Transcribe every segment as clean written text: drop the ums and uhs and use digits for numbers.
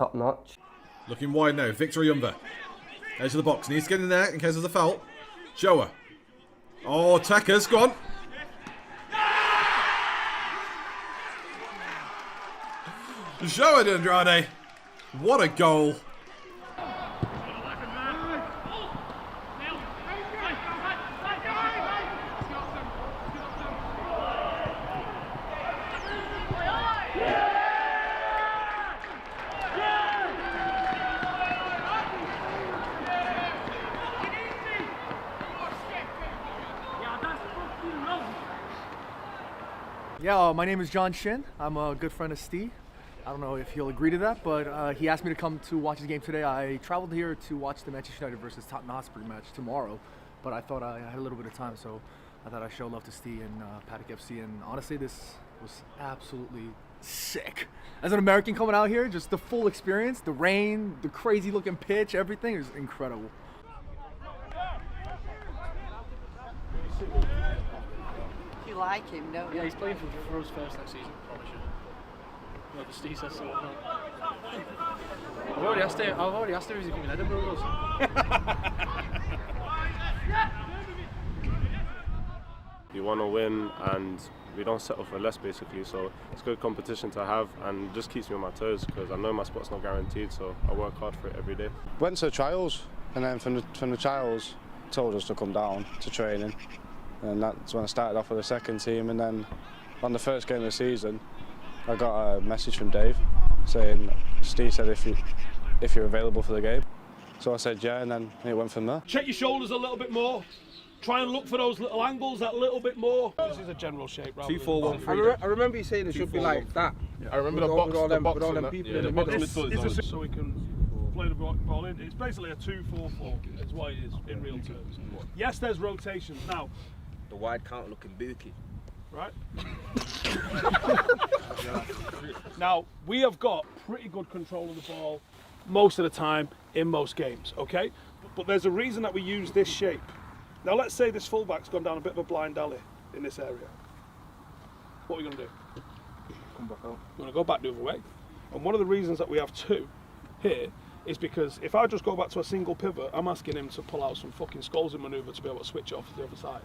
top notch. Looking wide now. Victor Yumba. Edge of the box. Needs to get in there in case there's a foul. Shower. Oh, Tackers. Go on. Shower to Andrade. What a goal. Yeah, my name is John Shin. I'm a good friend of Steve. I don't know if he'll agree to that, but he asked me to come to watch his game today. I traveled here to watch the Manchester United versus Tottenham Hotspur match tomorrow, but I thought I had a little bit of time, so I thought I'd show love to Steve and Paddock FC. And honestly, this was absolutely sick. As an American coming out here, just the full experience, the rain, the crazy looking pitch, everything is incredible. You like him, don't you? Yeah, he's playing for us first next season, promise you. No, the Steve says so. I've already asked him if he's coming Edinburgh with us. You want to win, and we don't settle for less, basically. So it's good competition to have, and just keeps me on my toes because I know my spot's not guaranteed. So I work hard for it every day. Went to trials, and then from the trials, told us to come down to training, and that's when I started off with the second team. And then on the first game of the season, I got a message from Dave saying, Steve said if you're available for the game. So I said yeah, and then it went from there. Check your shoulders a little bit more. Try and look for those little angles that little bit more. This is a general shape. 2-4-1-3. I remember you saying it should be like that. Yeah. I remember with all them people in the middle. So we can play the ball in. It's basically a 2-4-4. Is what it is in real terms. Yes, there's rotations now. The wide counter looking booky. Right. Now we have got pretty good control of the ball most of the time in most games. Okay, but there's a reason that we use this shape. Now let's say this fullback's gone down a bit of a blind alley in this area. What are we going to do? Come back out. We're going to go back the other way. And one of the reasons that we have two here is because if I just go back to a single pivot, I'm asking him to pull out some fucking Scholesing manoeuvre to be able to switch it off to the other side.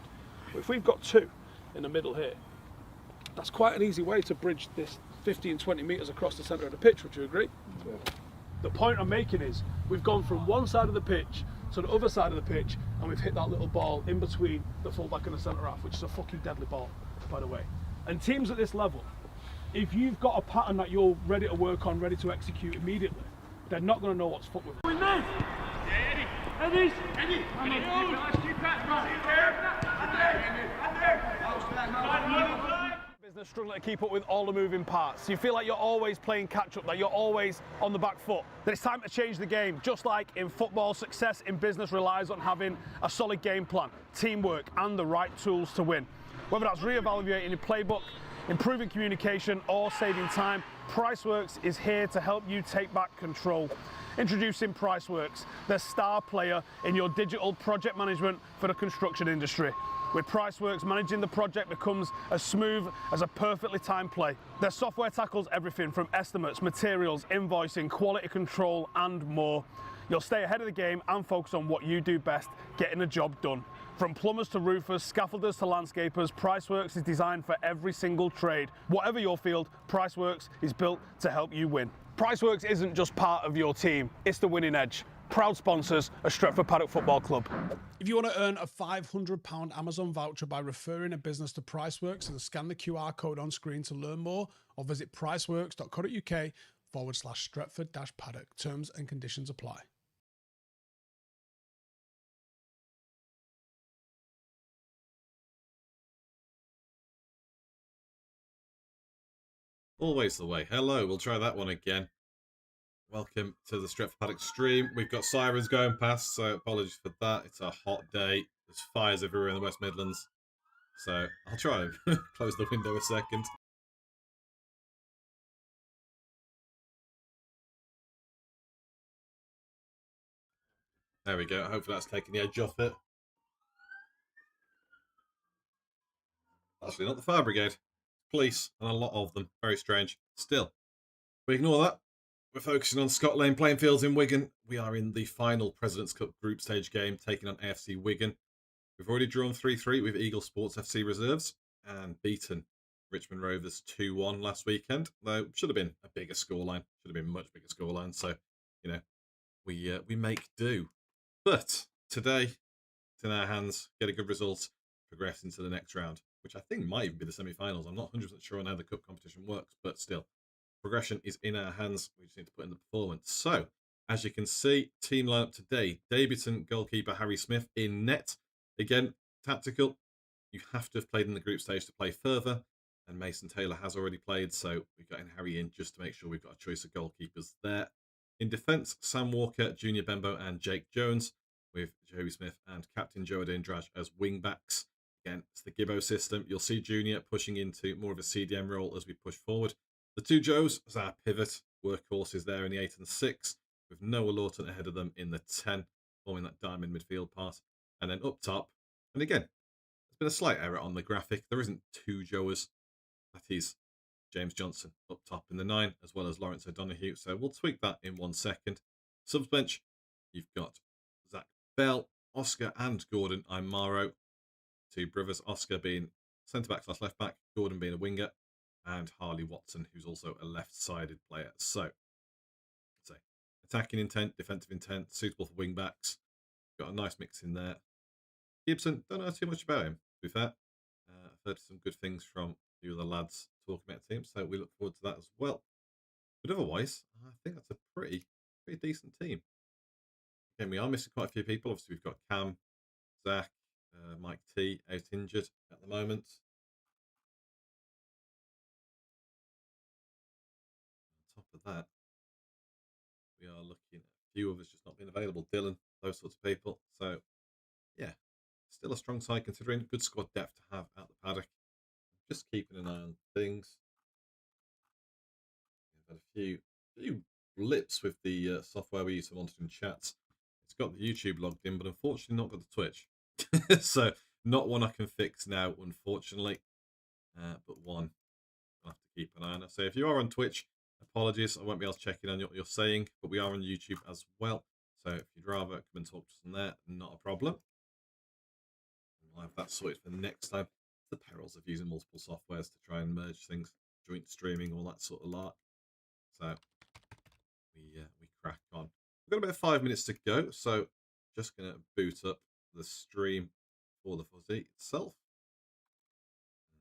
But if we've got two in the middle here, that's quite an easy way to bridge this 15, 20 metres across the centre of the pitch. Would you agree? Yeah. The point I'm making is we've gone from one side of the pitch to the other side of the pitch, and we've hit that little ball in between the fullback and the centre half, which is a fucking deadly ball, by the way. And teams at this level, if you've got a pattern that you're ready to work on, ready to execute immediately, they're not going to know what's fuck with. Business struggling to keep up with all the moving parts. You feel like you're always playing catch up, that you're always on the back foot. Then it's time to change the game. Just like in football, success in business relies on having a solid game plan, teamwork, and the right tools to win. Whether that's re-evaluating your playbook, improving communication, or saving time, Priceworks is here to help you take back control. Introducing Priceworks, the star player in your digital project management for the construction industry. With Priceworks, managing the project becomes as smooth as a perfectly timed play. Their software tackles everything from estimates, materials, invoicing, quality control, and more. You'll stay ahead of the game and focus on what you do best, getting the job done. From plumbers to roofers, scaffolders to landscapers, Priceworks is designed for every single trade. Whatever your field, Priceworks is built to help you win. Priceworks isn't just part of your team, it's the winning edge. Proud sponsors of Stretford Paddock Football Club. If you want to earn a £500 Amazon voucher by referring a business to Priceworks, and scan the QR code on screen to learn more, or visit priceworks.co.uk/Stretford-Paddock. Terms and conditions apply. Always the way. Hello, we'll try that one again. Welcome to the Stretford Paddock stream. We've got sirens going past, so apologies for that. It's a hot day. There's fires everywhere in the West Midlands. So I'll try and close the window a second. There we go. Hopefully that's taking the edge off it. Actually, not the fire brigade. Police, and a lot of them. Very strange. Still, we ignore that. We're focusing on Scot Lane playing fields in Wigan. We are in the final President's Cup group stage game, taking on AFC Wigan. We've already drawn 3-3 with Eagle Sports FC reserves and beaten Richmond Rovers 2-1 last weekend. Though should have been a bigger scoreline, should have been a much bigger scoreline. So, you know, we make do. But today, it's in our hands. Get a good result, progress into the next round, which I think might even be the semi-finals. I'm not 100% sure on how the cup competition works, but still, progression is in our hands. We just need to put in the performance. So, as you can see, team lineup today: debutant goalkeeper Harry Smith in net. Again, tactical. You have to have played in the group stage to play further, and Mason Taylor has already played, so we've got Harry in just to make sure we've got a choice of goalkeepers there. In defence, Sam Walker, Junior Bembo, and Jake Jones, with Joey Smith and Captain Joe Adendraj as wing backs. Again, it's the Gibbo system. You'll see Junior pushing into more of a CDM role as we push forward. The two Joes as our pivot, workhorses there in the 8 and 6, with Noah Lawton ahead of them in the 10, forming that diamond midfield part. And then up top, and again, there's been a slight error on the graphic. There isn't two Joers. That is James Johnson up top in the 9, as well as Lawrence O'Donoghue. So we'll tweak that in 1 second. Subs bench, you've got Zach Bell, Oscar, and Gordon Imaro. Two brothers, Oscar being centre-back / left-back, Gordon being a winger, and Harley Watson, who's also a left-sided player. So, attacking intent, defensive intent, suitable for wing-backs. Got a nice mix in there. Gibson, don't know too much about him, to be fair. I've heard some good things from a few of the lads talking about the team, so we look forward to that as well. But otherwise, I think that's a pretty decent team. Again, we are missing quite a few people. Obviously, we've got Cam, Zach, Mike T out injured at the moment. On top of that, we are looking at a few others just not being available. Dylan, those sorts of people. So, yeah, still a strong side considering good squad depth to have at the paddock. Just keeping an eye on things. We've had a few blips with the software we use for monitoring chats. It's got the YouTube logged in, but unfortunately not got the Twitch. So not one I can fix now, unfortunately. But one I'll have to keep an eye on. So if you are on Twitch, apologies, I won't be able to check in on what you're saying, but we are on YouTube as well. So if you'd rather come and talk to us on there, not a problem. We'll have that sorted for next time. The perils of using multiple softwares to try and merge things, joint streaming, all that sort of lark. So we crack on. We've got about 5 minutes to go, so just going to boot up the stream for the fuzzy itself.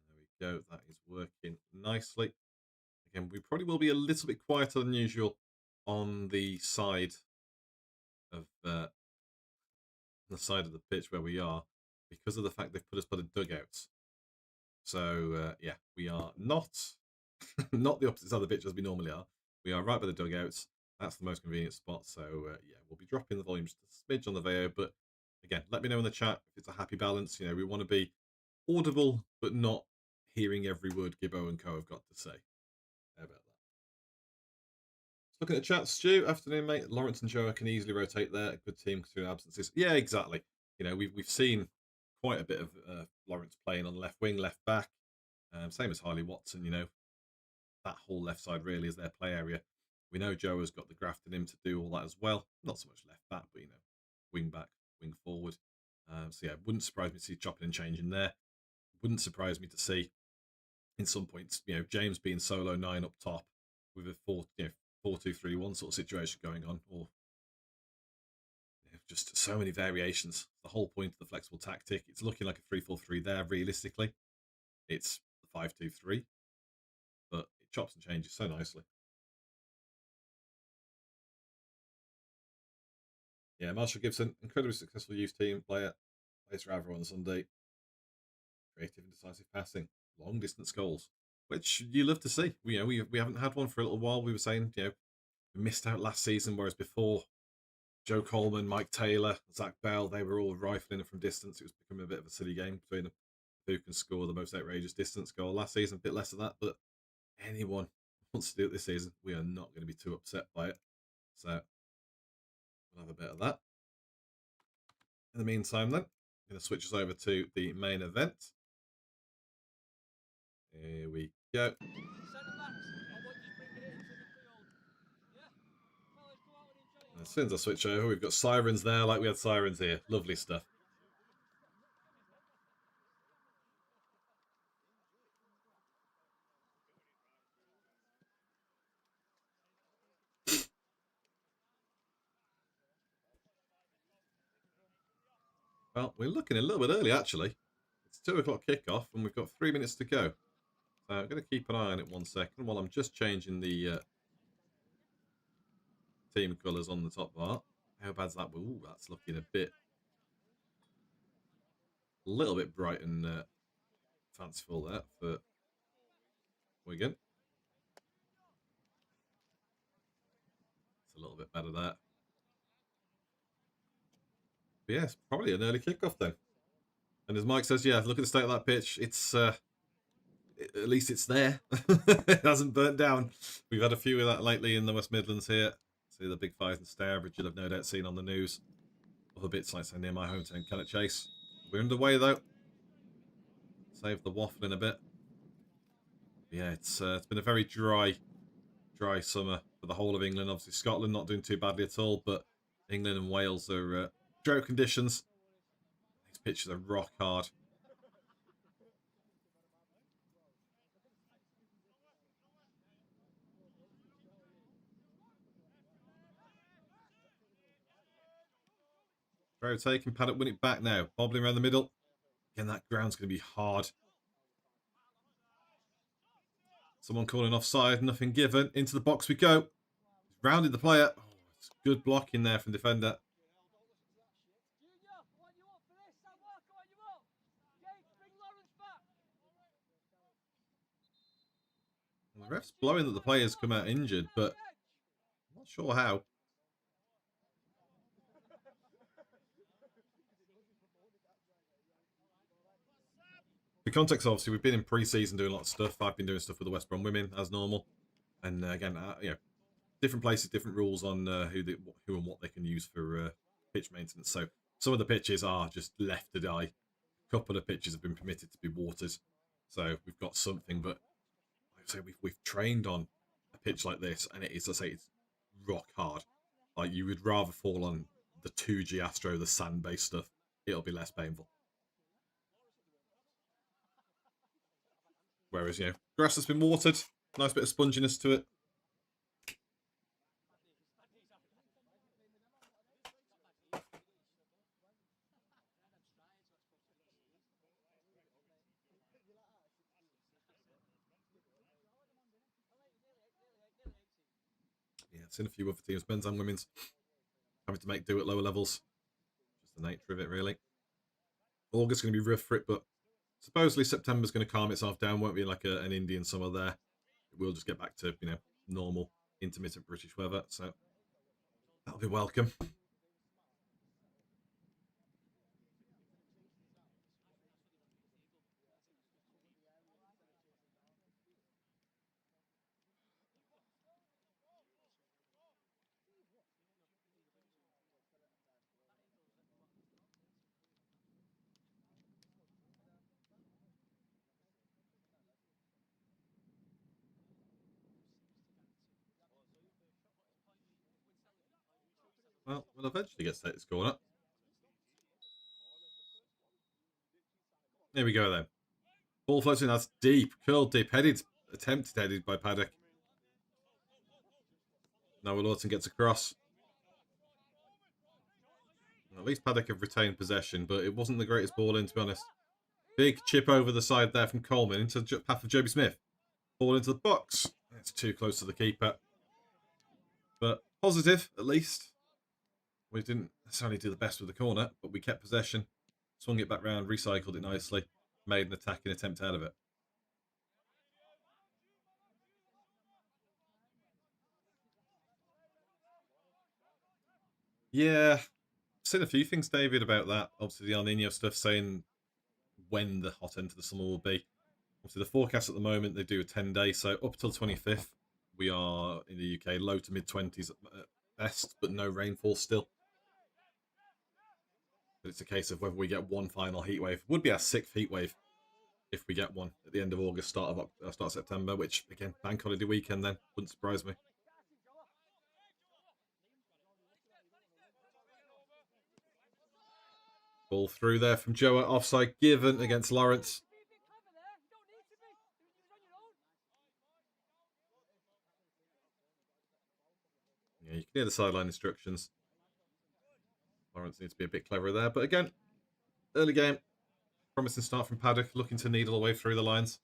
There we go. That is working nicely. Again, we probably will be a little bit quieter than usual on the side of the pitch where we are, because of the fact they've put us by the dugouts. So yeah, we are not the opposite side of the pitch as we normally are. We are right by the dugouts. That's the most convenient spot. So yeah, we'll be dropping the volume just a smidge on the video. But again, let me know in the chat if it's a happy balance. You know, we want to be audible, but not hearing every word Gibbo and Co have got to say. How about that? Looking at the chat, Stu, afternoon, mate. Lawrence and Joe can easily rotate there. A good team considering absences. Yeah, exactly. You know, we've seen quite a bit of Lawrence playing on the left wing, left back. Same as Harley Watson, you know. That whole left side really is their play area. We know Joe has got the graft in him to do all that as well. Not so much left back, but, you know, wing back, wing forward. So, yeah, wouldn't surprise me to see chopping and changing there. Wouldn't surprise me to see, in some points, you know, James being solo 9 up top with a 4-2-3-1 sort of situation going on, or just so many variations. The whole point of the flexible tactic. It's looking like a 3-4-3 there. Realistically, it's the 5-2-3, but it chops and changes so nicely. Yeah, Marshall Gibson, incredibly successful youth team player. Plays for Avro on Sunday. Creative and decisive passing, long distance goals, which you love to see. We haven't had one for a little while. We were saying, you know, we missed out last season, whereas before, Joe Coleman, Mike Taylor, Zach Bell, they were all rifling it from distance. It was becoming a bit of a silly game between them. Who can score the most outrageous distance goal? Last season, a bit less of that, but anyone wants to do it this season, we are not going to be too upset by it. So we'll have a bit of that. In the meantime, then, I'm going to switch us over to the main event. Here we go. As soon as I switch over, we've got sirens there like we had sirens here. Lovely stuff. Well, we're looking a little bit early, actually. It's 2 o'clock kickoff, and we've got 3 minutes to go. So I'm going to keep an eye on it 1 second while I'm just changing the team colours on the top bar. How bad's that? Ooh, that's looking a little bit bright and fanciful there for Wigan. It's a little bit better there. But yeah, it's probably an early kickoff then. And as Mike says, yeah, look at the state of that pitch. It's at least it's there. It hasn't burnt down. We've had a few of that lately in the West Midlands here. See the big fires and Stair, which you'll have no doubt seen on the news. Other bits like say near my hometown, Cannock Chase. We're underway though. Save the waffling a bit. But yeah, it's been a very dry summer for the whole of England. Obviously Scotland not doing too badly at all, but England and Wales are drought conditions. These pitches are rock hard. Drought taking, Paddock win it back now. Bobbling around the middle. Again, that ground's going to be hard. Someone calling offside, nothing given. Into the box we go. Rounded the player. Oh, it's good blocking there from defender. Well, the ref's blowing that the players come out injured, but I'm not sure how. The context, obviously, we've been in pre-season doing a lot of stuff. I've been doing stuff with the West Brom women, as normal. And again, different places, different rules on who and what they can use for pitch maintenance. So some of the pitches are just left to die. A couple of pitches have been permitted to be watered. So we've got something, but like I say, we've trained on a pitch like this, and it's rock hard. Like, you would rather fall on the 2G Astro, the sand-based stuff. It'll be less painful. Whereas, grass has been watered, nice bit of sponginess to it. Yeah, I've seen a few other teams, men's and women's, having to make do at lower levels. Just the nature of it, really. August's going to be rough for it, but supposedly September's going to calm itself down. Won't be like an Indian summer there. We'll just get back to, normal, intermittent British weather. So that'll be welcome. Well, we'll eventually get to take this corner. There we go then. Ball floats in, that's deep, curled deep, attempted headed by Paddock. Now Lawton gets across. At least Paddock have retained possession, but it wasn't the greatest ball in, to be honest. Big chip over the side there from Coleman into the path of Joby Smith. Ball into the box. It's too close to the keeper. But positive, at least. We didn't necessarily do the best with the corner, but we kept possession. Swung it back round, recycled it nicely. Made an attacking attempt out of it. Yeah, I've seen a few things, David, about that. Obviously, the El Nino stuff saying when the hot end of the summer will be. Obviously, the forecast at the moment, they do a 10-day, so up till 25th, we are in the UK, low to mid-20s at best, but no rainfall still. But it's a case of whether we get one final heat wave. Would be our 6th heat wave if we get one at the end of August, start of September, which, again, bank holiday weekend then. Wouldn't surprise me. Ball through there from Joa. Offside given against Lawrence. Yeah, you can hear the sideline instructions. Lawrence needs to be a bit cleverer there. But again, early game. Promising start from Paddock. Looking to needle away through the lines.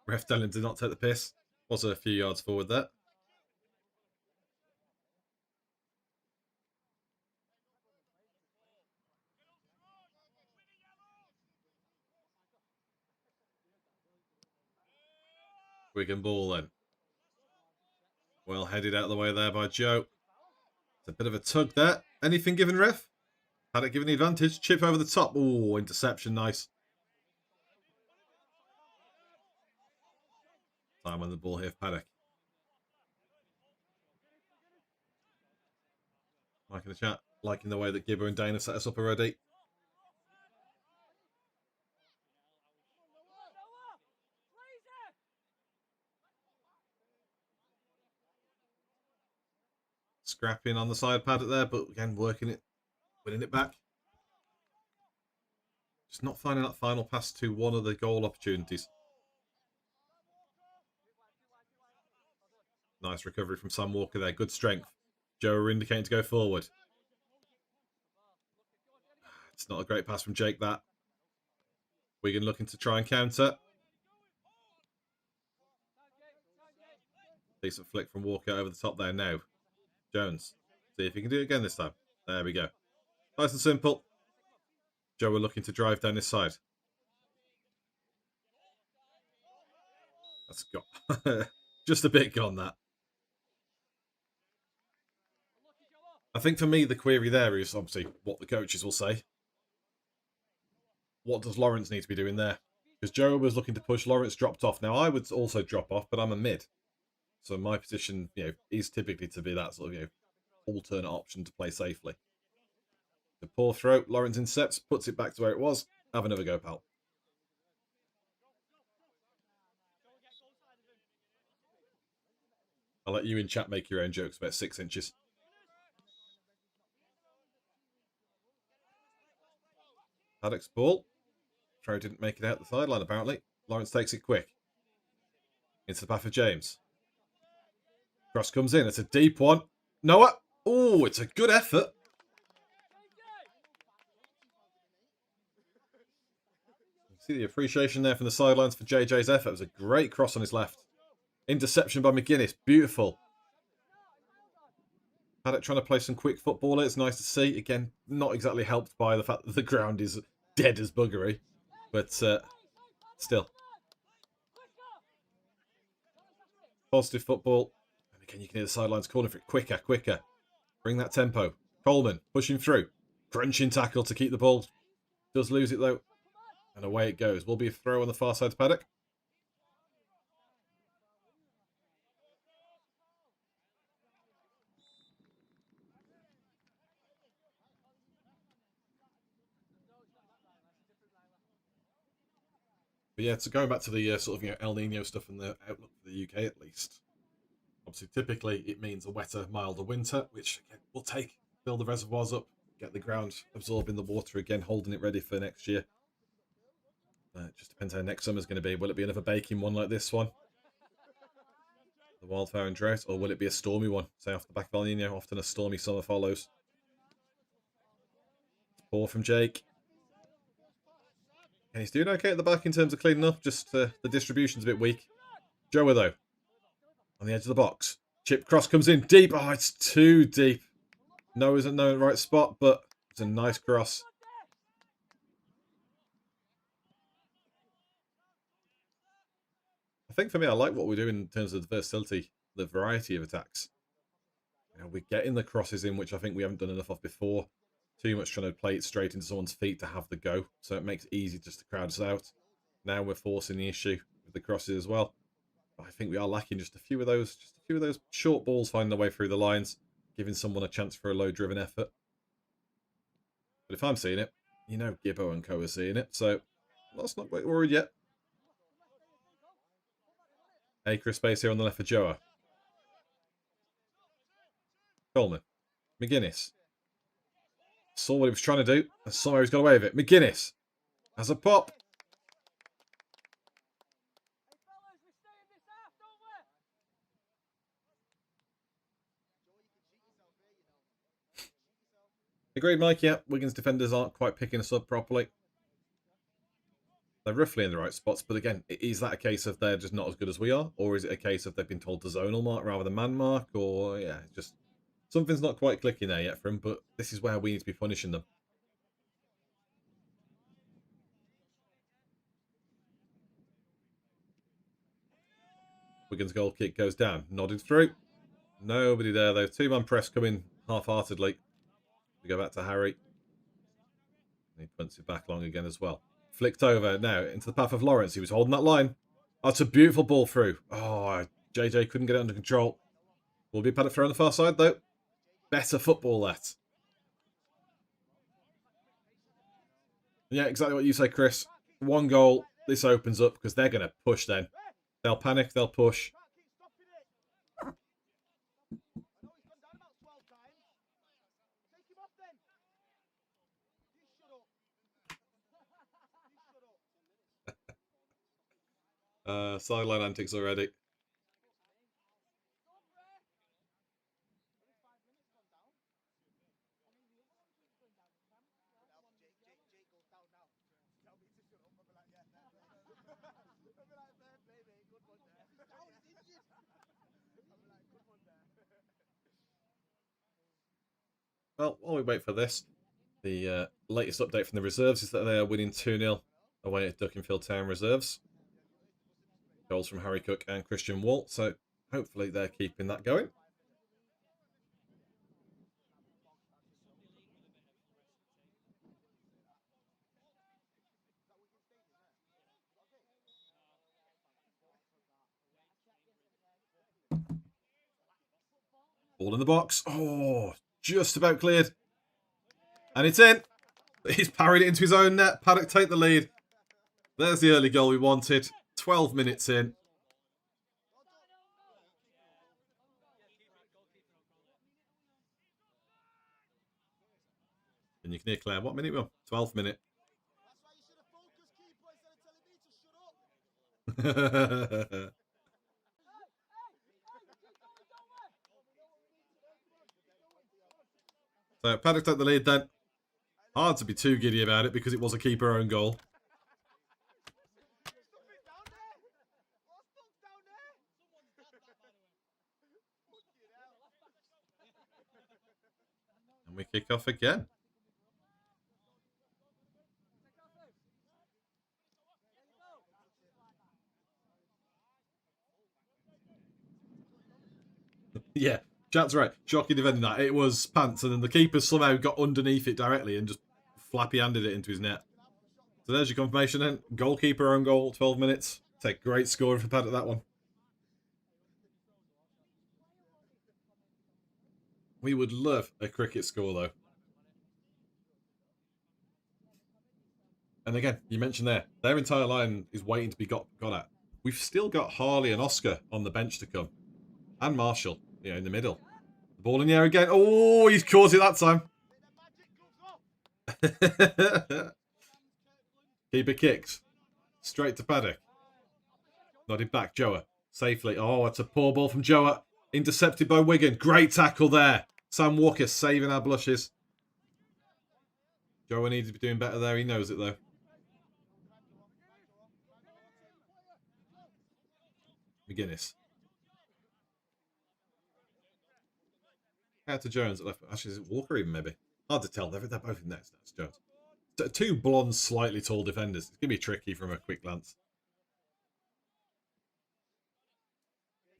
Ref telling him to not take the piss. Was a few yards forward there. Wigan ball then. Well headed out of the way there by Joe. It's a bit of a tug there. Anything given, ref? Paddock given the advantage. Chip over the top. Oh, interception. Nice. Time on the ball here for Paddock. Liking the chat. Liking the way that Gibber and Dana set us up already. Scrapping on the side Paddock there, but again, working it, winning it back. Just not finding that final pass to one of the goal opportunities. Nice recovery from Sam Walker there. Good strength. Joe are indicating to go forward. It's not a great pass from Jake, that. Wigan looking to try and counter. Decent flick from Walker over the top there now. Jones. See if he can do it again this time. There we go. Nice and simple. Joe are looking to drive down this side. That's got just a bit gone, that. I think for me, the query there is obviously what the coaches will say. What does Lawrence need to be doing there? Because Joe was looking to push. Lawrence dropped off. Now, I would also drop off, but I'm a mid. So my position, is typically to be that sort of, alternate option to play safely. The poor throw. Lawrence intercepts, puts it back to where it was. Have another go, pal. I'll let you in chat make your own jokes about 6 inches. Paddock's ball. Throw didn't make it out the sideline, apparently. Lawrence takes it quick. Into the path of James. Cross comes in. It's a deep one. Noah. Oh, it's a good effort. See the appreciation there from the sidelines for JJ's effort. It was a great cross on his left. Interception by McGuinness. Beautiful. Paddock trying to play some quick football. It's nice to see. Again, not exactly helped by the fact that the ground is dead as buggery. But still. Positive football. And again, you can hear the sidelines calling for it. Quicker, quicker. Bring that tempo. Coleman pushing through. Crunching tackle to keep the ball. Does lose it though. And away it goes. Will be a throw on the far side to Paddock. But yeah, so going back to the sort of El Nino stuff and the outlook for the UK at least. Obviously, typically it means a wetter, milder winter, which again, will build the reservoirs up, get the ground absorbing the water again, holding it ready for next year. It just depends how next summer's going to be. Will it be another baking one like this one? The wildfire and drought, or will it be a stormy one? Say off the back of El Nino, often a stormy summer follows. Poor from Jake. And he's doing okay at the back in terms of cleaning up, just the distribution's a bit weak. Joa, though, on the edge of the box. Chip cross comes in deep. Oh, it's too deep. No isn't no right spot, but it's a nice cross. I think for me, I like what we're doing in terms of the versatility, the variety of attacks. We're getting the crosses in, which I think we haven't done enough of before. Too much trying to play it straight into someone's feet to have the go. So it makes it easy just to crowd us out. Now we're forcing the issue with the crosses as well. But I think we are lacking just a few of those short balls finding their way through the lines, giving someone a chance for a low-driven effort. But if I'm seeing it, Gibbo and co are seeing it. So let's not get worried yet. Acre of space here on the left for Joa. Coleman. McGuinness. Saw what he was trying to do, and somehow he's got away with it. McGuinness has a pop. Agreed, Mike. Yeah, Wigan's defenders aren't quite picking us up properly. They're roughly in the right spots, but again, is that a case of they're just not as good as we are? Or is it a case of they've been told to zonal mark rather than man mark? Or, yeah, just something's not quite clicking there yet for them, but this is where we need to be punishing them. Wigan's goal kick goes down. Nodded through. Nobody there, though. Two-man press coming half-heartedly. We go back to Harry. He punts it back long again as well. Flicked over now into the path of Lawrence. He was holding that line. Oh, it's a beautiful ball through. Oh, JJ couldn't get it under control. Will be a Paddock throw on the far side, though. Better football, that. Yeah, exactly what you say, Chris. One goal. This opens up because they're going to push then. They'll panic. They'll push. Sideline antics already. Well, while we wait for this, the latest update from the reserves is that they are winning 2-0 away at Duckinfield Town reserves. Goals from Harry Cook and Christian Walt, so hopefully they're keeping that going. Ball in the box. Oh, just about cleared. And it's in. He's parried it into his own net. Paddock take the lead. There's the early goal we wanted. 12 minutes in. And you can hear Claire. What minute we on? 12th minute. So Paddock took the lead then. Hard to be too giddy about it because it was a keeper own goal. And we kick off again. Yeah, Chat's right. Shocking defending that. It was pants, and then the keeper somehow got underneath it directly and just flappy-handed it into his net. So there's your confirmation then. Goalkeeper own goal, 12 minutes. Take great scoring for Paddock, that one. We would love a cricket score, though. And again, you mentioned there, their entire line is waiting to be got at. We've still got Harley and Oscar on the bench to come. And Marshall, you know, in the middle. The ball in the air again. Oh, he's caught it that time. Keeper kicks. Straight to Paddock. Nodded back, Joa. Safely. Oh, it's a poor ball from Joa. Intercepted by Wigan. Great tackle there. Sam Walker saving our blushes. Joa needs to be doing better there. He knows it, though. McGuinness. Out to Jones at left. Actually, is it Walker even, maybe? Hard to tell. They're both in nets. That's Jones. So two blonde, slightly tall defenders. It's going to be tricky from a quick glance.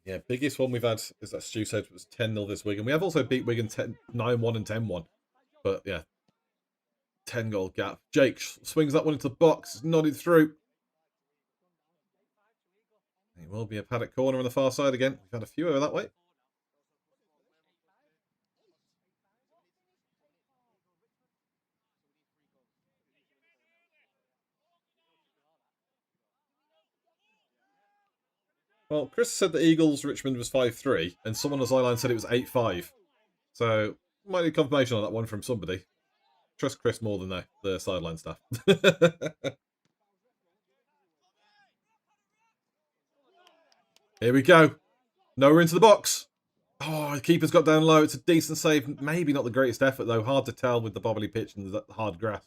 Yeah, biggest one we've had, as that Stu said, was 10-0 this Wigan. We have also beat Wigan 9-1 and 10-1. But, yeah, 10-goal gap. Jake swings that one into the box. It's nodded through. It will be a Paddock corner on the far side again. We've had a few over that way. Well, Chris said the Eagles Richmond was 5-3, and someone on the sideline said it was 8-5. So, might need confirmation on that one from somebody. trust Chris more than the sideline staff. Here we go. Nowhere into the box. Oh, the keeper's got down low. It's a decent save. Maybe not the greatest effort, though. Hard to tell with the bobbly pitch and the hard grass.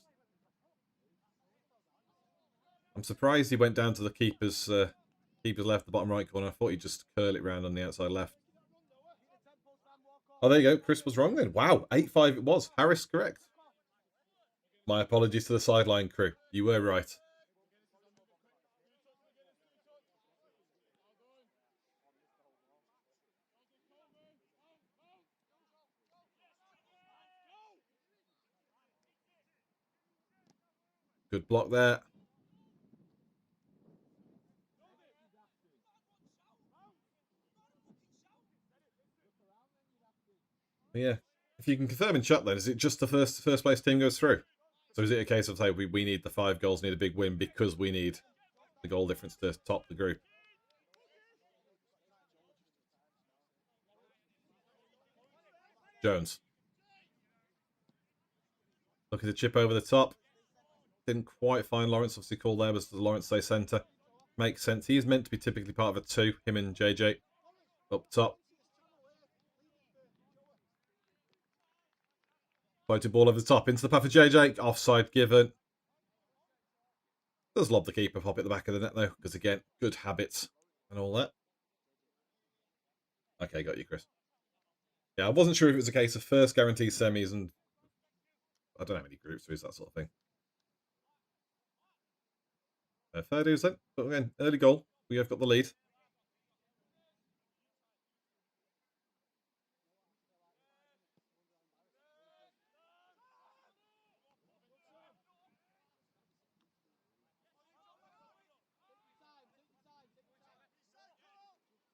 I'm surprised he went down to the keeper's left, the bottom right corner. I thought he'd just curl it round on the outside left. Oh, there you go. Chris was wrong then. Wow, 8-5 it was. Harris correct. My apologies to the sideline crew. You were right. Good block there. Yeah. If you can confirm in chat then, is it just the first place team goes through? So is it a case of, say, we need the 5 goals, need a big win because we need the goal difference to top the group? Jones. Looking to chip over the top. Didn't quite find Lawrence. Obviously called there, was the Lawrence stay centre. Makes sense. He is meant to be typically part of a 2, him and JJ. Up top. Floated ball over the top. Into the path of JJ. Offside given. Does lob the keeper, pop it at the back of the net though. Because again, good habits and all that. Okay, got you, Chris. Yeah, I wasn't sure if it was a case of first guaranteed semis and I don't know how many groups there is, that sort of thing. Fair dues then. But again, early goal. We have got the lead.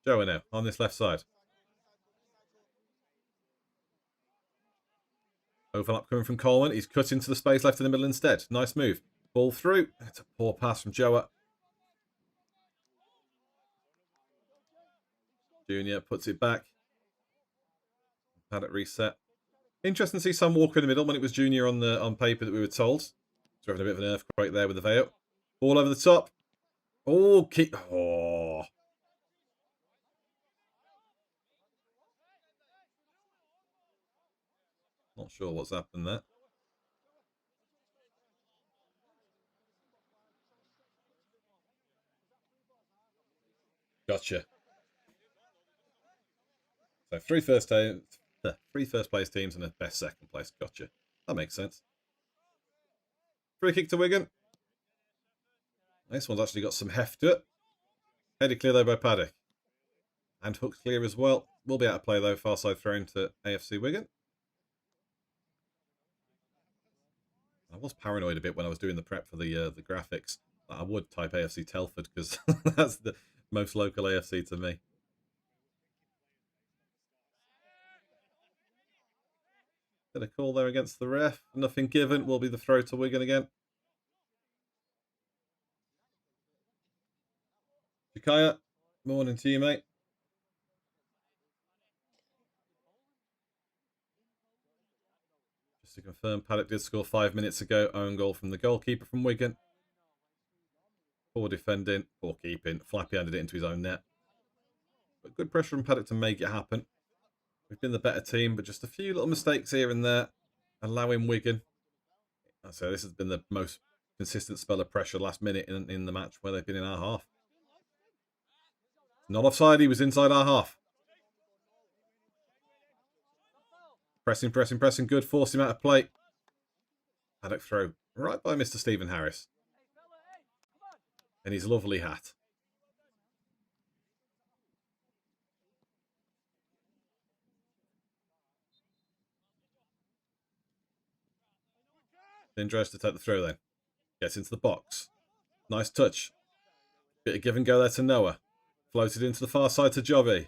Joey now on this left side. Overlap coming from Coleman. He's cut into the space left in the middle instead. Nice move. Ball through. It's a poor pass from Joa. Junior puts it back. Paddock reset. Interesting to see Sam Walker in the middle when it was Junior on paper that we were told. So we're having a bit of an earthquake there with the Vale. Ball over the top. Oh, keep. Oh. Not sure what's happened there. Gotcha. So three first place teams and a best second place. Gotcha. That makes sense. Free kick to Wigan. This one's actually got some heft to it. Headed clear though by Paddock. And hooked clear as well. Will be out of play though. Far side thrown to AFC Wigan. I was paranoid a bit when I was doing the prep for the graphics. I would type AFC Telford because that's the most local AFC to me. Bit of call there against the ref. Nothing given. Will be the throw to Wigan again. Jakaya, morning to you, mate. Just to confirm, Paddock did score 5 minutes ago. Own goal from the goalkeeper from Wigan. Poor defending, poor keeping. Flappy handed it into his own net. But good pressure from Paddock to make it happen. We've been the better team, but just a few little mistakes here and there, allowing Wigan. I say this has been the most consistent spell of pressure last minute in the match where they've been in our half. Not offside, he was inside our half. Pressing, pressing, pressing, good. Forced him out of play. Paddock throw right by Mr. Stephen Harris. And his lovely hat. Dangerous to take the throw then. Gets into the box. Nice touch. Bit of give and go there to Noah. Floated into the far side to Jobby.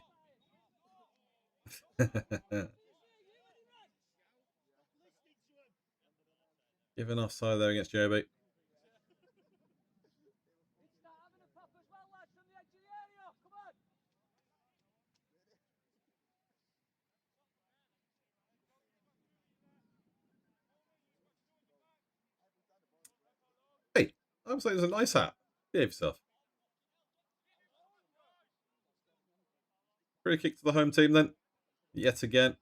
Given offside there against Joby. I'm saying it's a nice hat. Behave yourself. Free kick to the home team then. Yet again.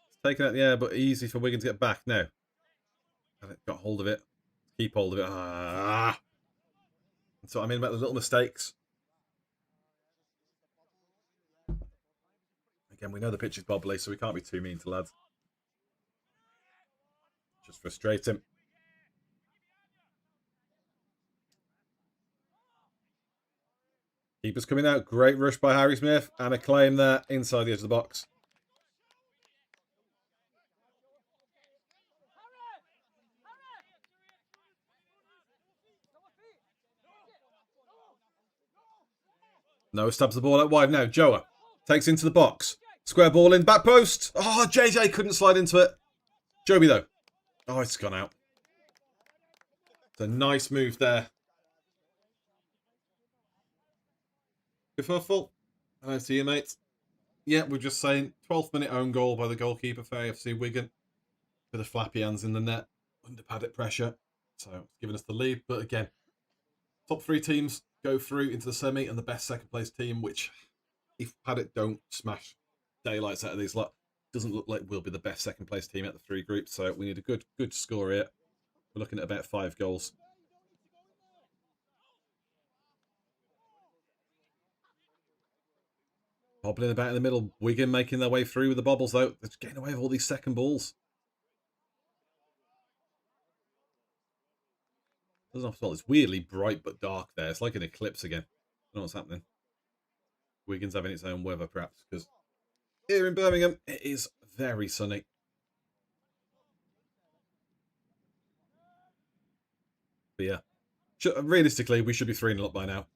It's taken out the air, but easy for Wigan to get back now. Got hold of it. Keep hold of it. That's what I mean about the little mistakes. Again, we know the pitch is bobbly, so we can't be too mean to lads. Just frustrate him. Keeper's coming out. Great rush by Harry Smith. And a claim there inside the edge of the box. No, stabs the ball out wide now. Joa takes into the box. Square ball in, back post. Oh, JJ couldn't slide into it. Joby, though. Oh, it's gone out. It's a nice move there. Kerfuffle. Hello to you, mate. Yeah, we're just saying 12th minute own goal by the goalkeeper for AFC Wigan. With the flappy hands in the net. Under Paddock pressure. So it's giving us the lead. But again, top 3 teams go through into the semi, and the best second place team, which if Paddock don't smash daylights out of these lot, doesn't look like we'll be the best second place team at the 3 groups. So we need a good score here. We're looking at about 5 goals. Bobbling about in the middle. Wigan making their way through with the bobbles, though. They're getting away with all these second balls. It's weirdly bright but dark there. It's like an eclipse again. I don't know what's happening. Wigan's having its own weather, perhaps, because here in Birmingham, it is very sunny. But yeah, realistically, we should be 3-0 up by now.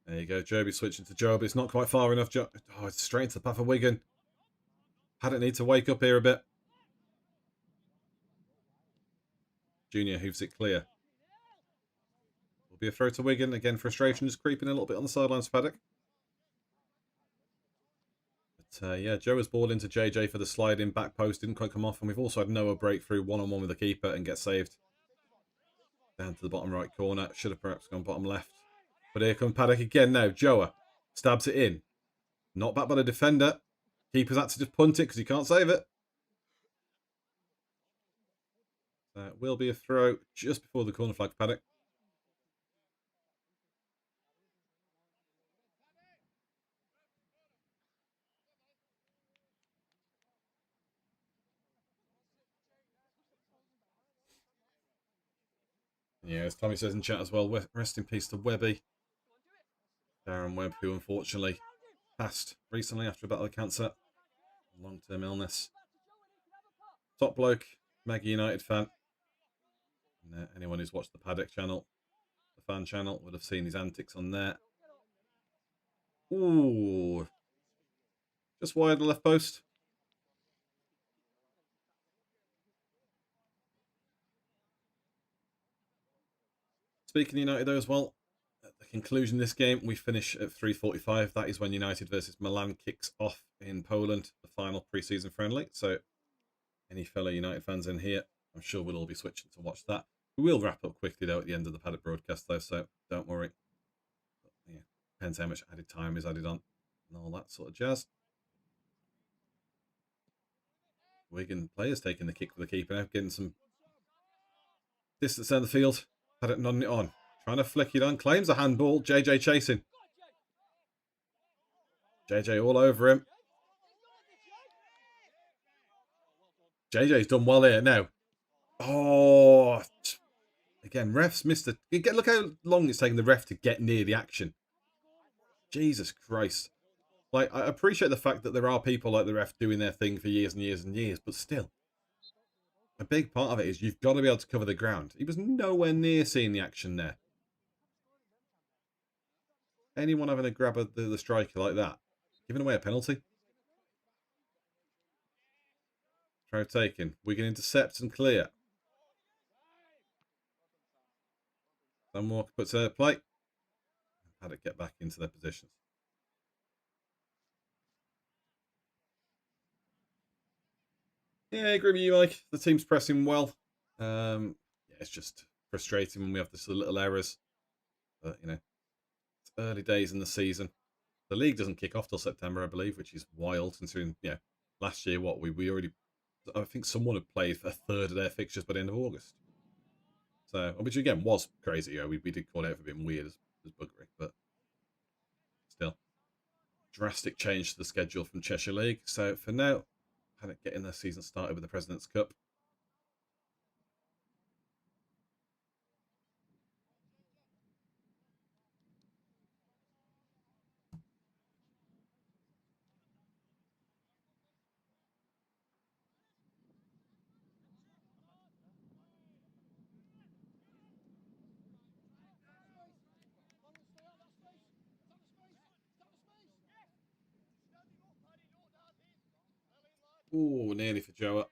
There you go. Joby switching to Joe, but it's not quite far enough. Oh, it's straight into the path of Wigan. Paddock need to wake up here a bit. Junior hooves it clear. Will be a throw to Wigan. Again, frustration just creeping a little bit on the sidelines for Paddock. But yeah, Joe has balled into JJ for the slide in back post. Didn't quite come off. And we've also had Noah break through one-on-one with the keeper and get saved. Down to the bottom right corner. Should have perhaps gone bottom left. But here comes Paddock again now. Joa stabs it in. Not back by the defender. Keeper's had to just punt it because he can't save it. That will be a throw just before the corner flag for Paddock. Yeah, as Tommy says in chat as well, rest in peace to Webby. Darren Webb, who unfortunately passed recently after a battle with cancer. Long-term illness. Top bloke, mega United fan. And, anyone who's watched the Paddock channel, the fan channel, would have seen his antics on there. Ooh. Just wide of the left post. Speaking of United though as well, at the conclusion of this game, we finish at 3:45. That is when United versus Milan kicks off in Poland, the final pre-season friendly. So any fellow United fans in here, I'm sure we'll all be switching to watch that. We will wrap up quickly though at the end of the Paddock broadcast though, so don't worry. But, yeah, depends how much added time is added on and all that sort of jazz. Wigan players taking the kick for the keeper now, getting some distance down the field. Paddock nodding it on. Trying to flick it on. Claims a handball. JJ chasing. JJ all over him. JJ's done well here now. Oh. Again, refs missed it. Look how long it's taken the ref to get near the action. Jesus Christ. Like, I appreciate the fact that there are people like the ref doing their thing for years and years and years, but still. A big part of it is you've got to be able to cover the ground. He was nowhere near seeing the action there. Anyone having a grab at the striker like that, giving away a penalty. Throw taken. We can intercept and clear. Sam Walker puts a play. Paddock get back into their positions. Yeah, I agree with you, Mike. The team's pressing well. Yeah, it's just frustrating when we have this little errors. But, you know, it's early days in the season. The league doesn't kick off till September, I believe, which is wild considering, last year, we already, I think someone had played a third of their fixtures by the end of August. So, which again was crazy. We did call it out for being weird as buggery, but still. Drastic change to the schedule from Cheshire League. So for now, Paddock getting their season started with the President's Cup. Ooh, nearly for Joe up.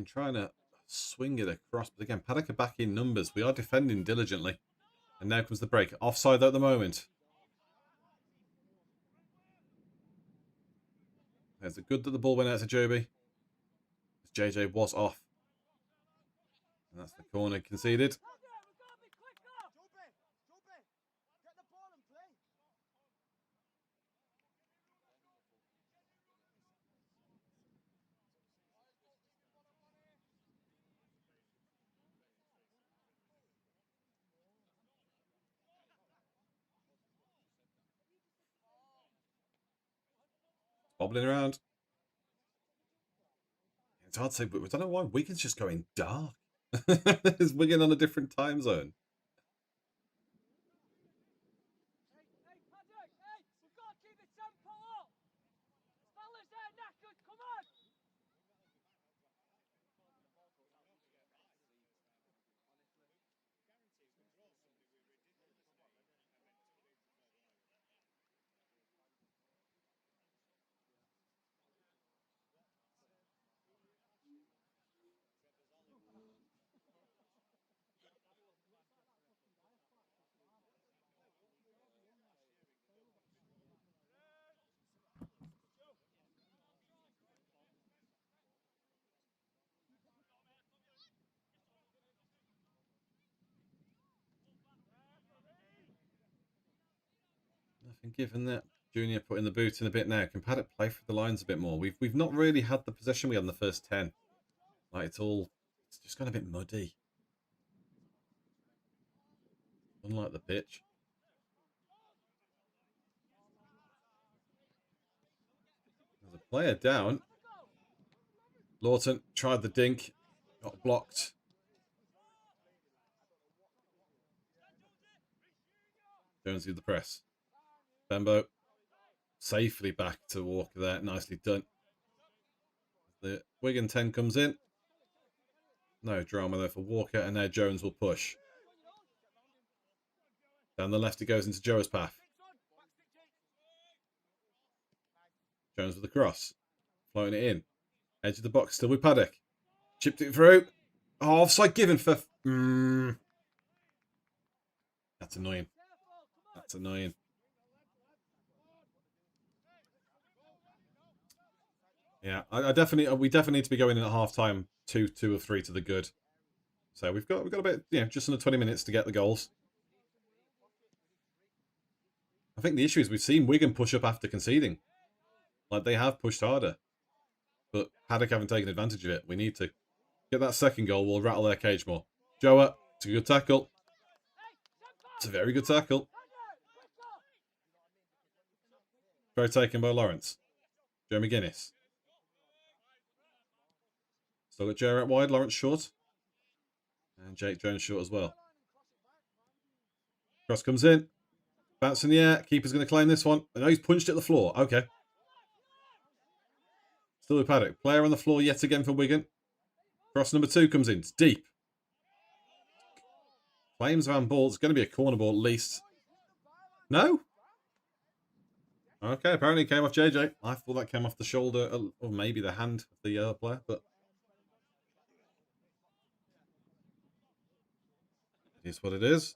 Trying to swing it across, but again, Paddock are back in numbers. We are defending diligently. And now comes the break. Offside at the moment. There's a good that the ball went out to Joby. JJ was off. And that's the corner conceded. Bobbling around. It's hard to say, but I don't know why Wigan's just going dark. Is Wigan on a different time zone? Nothing given that. Junior putting the boot in a bit now. Can Paddock play through the lines a bit more? We've not really had the possession we had in the first 10. Like it's just gone a bit muddy. Unlike the pitch. There's a player down. Lawton tried the dink. Got blocked. Jones did the press. Bembo safely back to Walker there. Nicely done. The Wigan 10 comes in. No drama there for Walker. And now Jones will push. Down the left it goes into Joe's path. Jones with the cross. Floating it in. Edge of the box still with Paddock. Chipped it through. Oh, offside given for... That's annoying. That's annoying. Yeah, we definitely need to be going in at half time 2 or 3 to the good. So we've got a bit, just under 20 minutes to get the goals. I think the issue is we've seen Wigan push up after conceding. Like they have pushed harder. But Paddock haven't taken advantage of it. We need to get that second goal. We'll rattle their cage more. Joa, it's a good tackle. It's a very good tackle. Very taken by Lawrence. Joe McGuinness. Still got Joe out wide. Lawrence short. And Jake Jones short as well. Cross comes in. Bounce in the air. Keeper's going to claim this one. I know he's punched at the floor. Okay. Still with Paddock. Player on the floor yet again for Wigan. Cross number 2 comes in. It's deep. Claims Van Ball. It's going to be a corner ball at least. No? Okay, apparently it came off JJ. I thought that came off the shoulder or maybe the hand of the player, but it is what it is.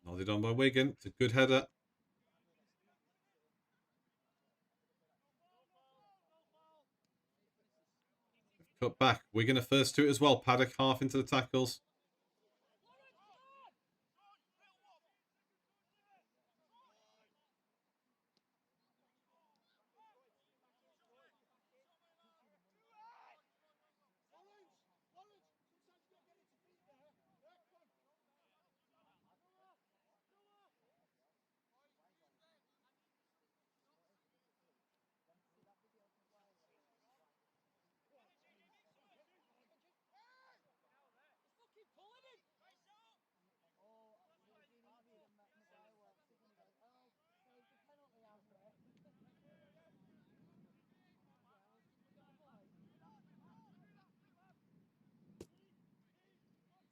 Nodded on by Wigan. It's a good header. Cut back. Wigan are first to it as well. Paddock half into the tackles.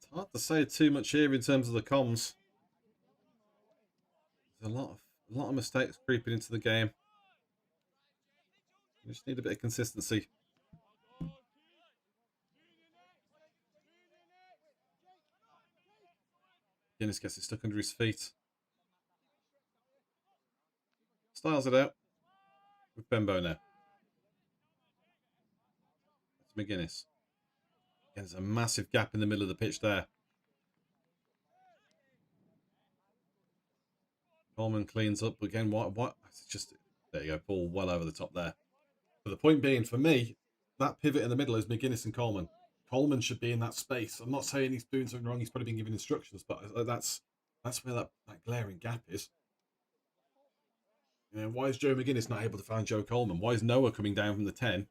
It's hard to say too much here in terms of the comms. There's a lot of mistakes creeping into the game. You just need a bit of consistency. Guinness gets it stuck under his feet. Styles it out with Bembo now. It's McGuinness. Again, there's a massive gap in the middle of the pitch there. Coleman cleans up again. What? It's just, there you go. Ball well over the top there. But the point being, for me, that pivot in the middle is McGuinness and Coleman. Coleman should be in that space. I'm not saying he's doing something wrong. He's probably been given instructions, but that's where that glaring gap is. You know, why is Joe McGuinness not able to find Joe Coleman? Why is Noah coming down from the 10?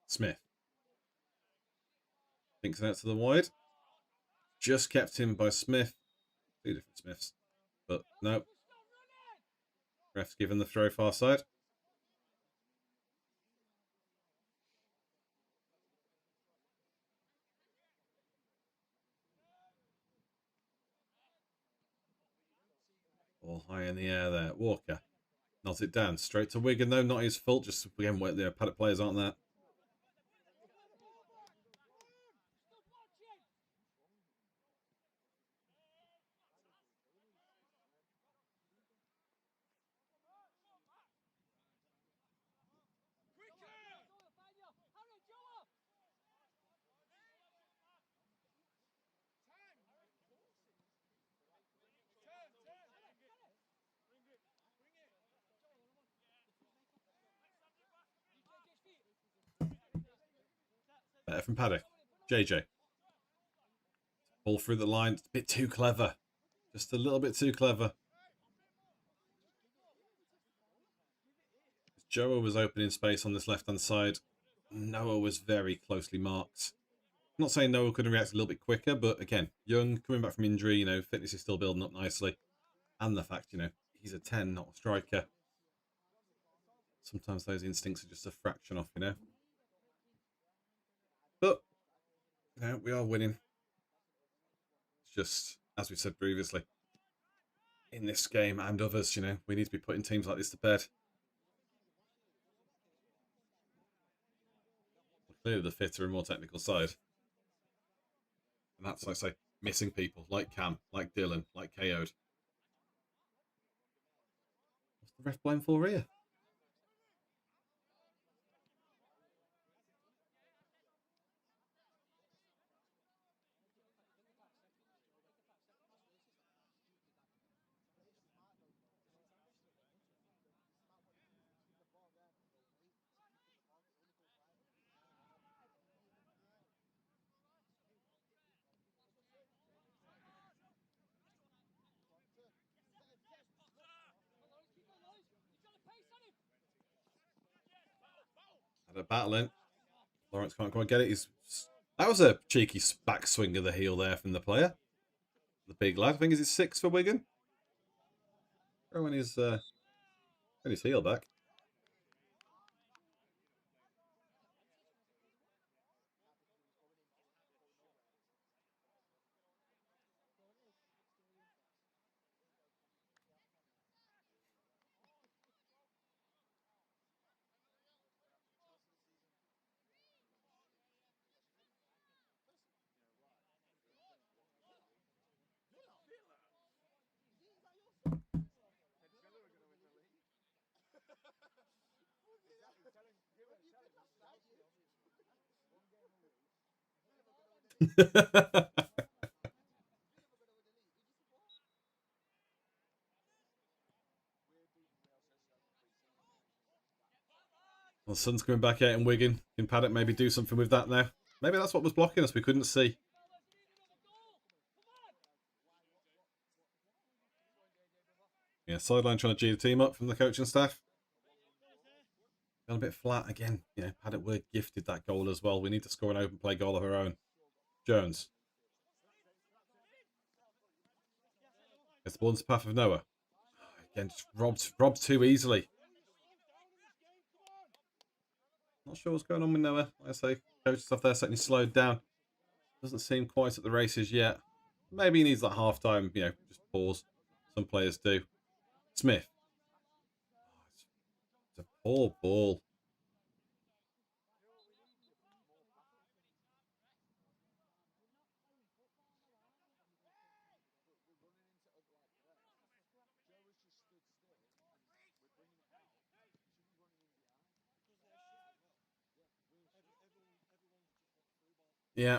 Smith. Thinks out to the wide. Just kept in by Smith. 2 different Smiths. But no. Ref's given the throw far side. All high in the air there. Walker. Nods it down. Straight to Wigan though. Not his fault. Just again, the Paddock players aren't there. Better from Paddock. JJ. Ball through the line. It's a bit too clever. Just a little bit too clever. Joa was opening space on this left-hand side. Noah was very closely marked. I'm not saying Noah couldn't react a little bit quicker, but again, young, coming back from injury, you know, fitness is still building up nicely. And the fact, you know, he's a 10, not a striker. Sometimes those instincts are just a fraction off, you know. But, you know, we are winning. It's just, as we said previously, in this game and others, you know, we need to be putting teams like this to bed. Clearly the fitter and more technical side. And that's, like I say, missing people like Cam, like Dylan, like KO'd. What's the ref blame for here? They're battling. Lawrence can't quite get it. That was a cheeky backswing of the heel there from the player. The big lad. I think is it 6 for Wigan. Throwing his heel back. Well, the sun's coming back out in Wigan. Can Paddock maybe do something with that now? Maybe that's what was blocking us. We couldn't see. Yeah, sideline trying to G the team up from the coaching staff. Gone a bit flat again. Yeah, Paddock were gifted that goal as well. We need to score an open play goal of our own. Jones. Gets the ball into the path of Noah. Again, just robbed too easily. Not sure what's going on with Noah. Like I say, coach stuff there certainly slowed down. Doesn't seem quite at the races yet. Maybe he needs that half time, just pause. Some players do. Smith. It's a poor ball. Yeah,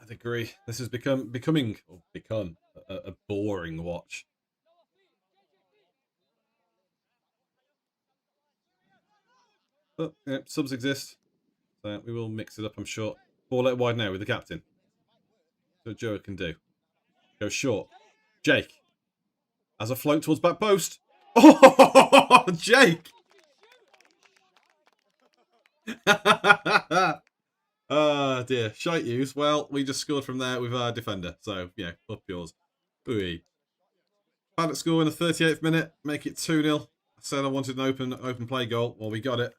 I'd agree. This has become a boring watch. But subs exist, so we will mix it up, I'm sure. Ball out wide now with the captain. So what Joe can do. Go short. Jake. As a float towards back post. Oh, Jake! Oh dear, shite use. Well, we just scored from there with our defender, so yeah, up yours. Ooh. Paddock score in the 38th minute, make it 2-0. I said I wanted an open play goal. Well, we got it.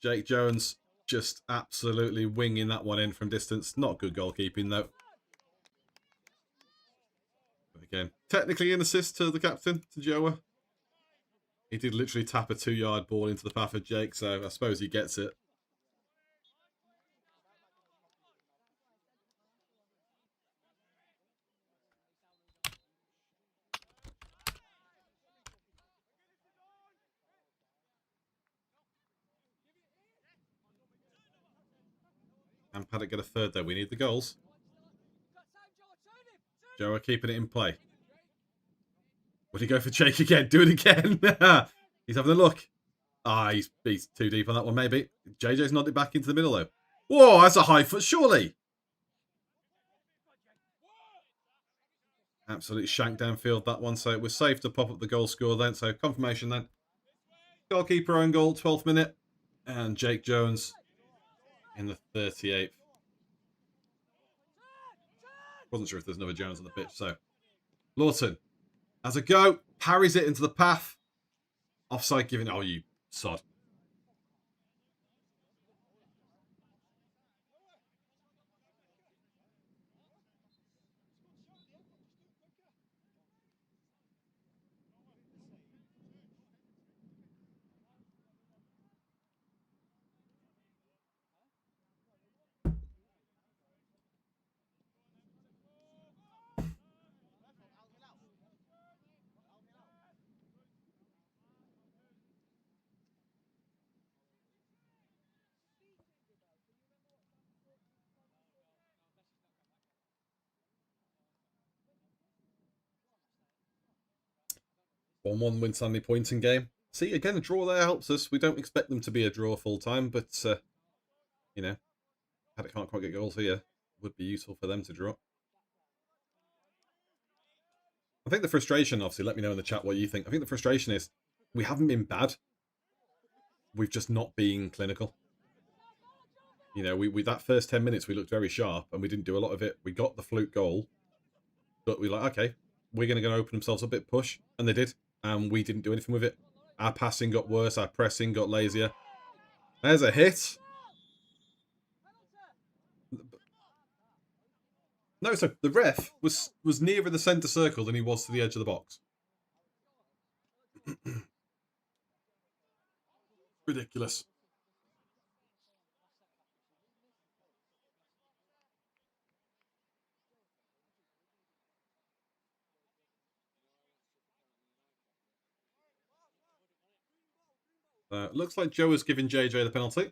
Jake Jones just absolutely winging that one in from distance. Not good goalkeeping though. But again, technically an assist to the captain, to Joa. He did literally tap a 2-yard ball into the path of Jake, so I suppose he gets it. And Paddock get a third though. We need the goals. Joe are keeping it in play. Would he go for Jake again? Do it again. He's having a look. He's too deep on that one, maybe. JJ's nodded back into the middle though. Whoa, that's a high foot, surely. Absolutely shanked downfield that one, so it was safe to pop up the goal score then. So confirmation then. Goalkeeper own goal, 12th minute. And Jake Jones in the 38th. Wasn't sure if there's another Jones on the pitch, so. Lawton has a go, parries it into the path. Offside given. Oh, you sod. One win Stanley Pointing game. See, again, a draw there helps us. We don't expect them to be a draw full time, but, Paddock can't quite get goals here. Would be useful for them to draw. I think the frustration, obviously, let me know in the chat what you think. I think the frustration is we haven't been bad. we've just not been clinical. You know, we that first 10 minutes, we looked very sharp and we didn't do a lot of it. We got the fluke goal, but we were like, okay, we're going to go open themselves a bit, push. And they did. And we didn't do anything with it. Our passing got worse. Our pressing got lazier. There's a hit. No, so the ref was nearer the centre circle than he was to the edge of the box. Ridiculous. Looks like Joe has given JJ the penalty.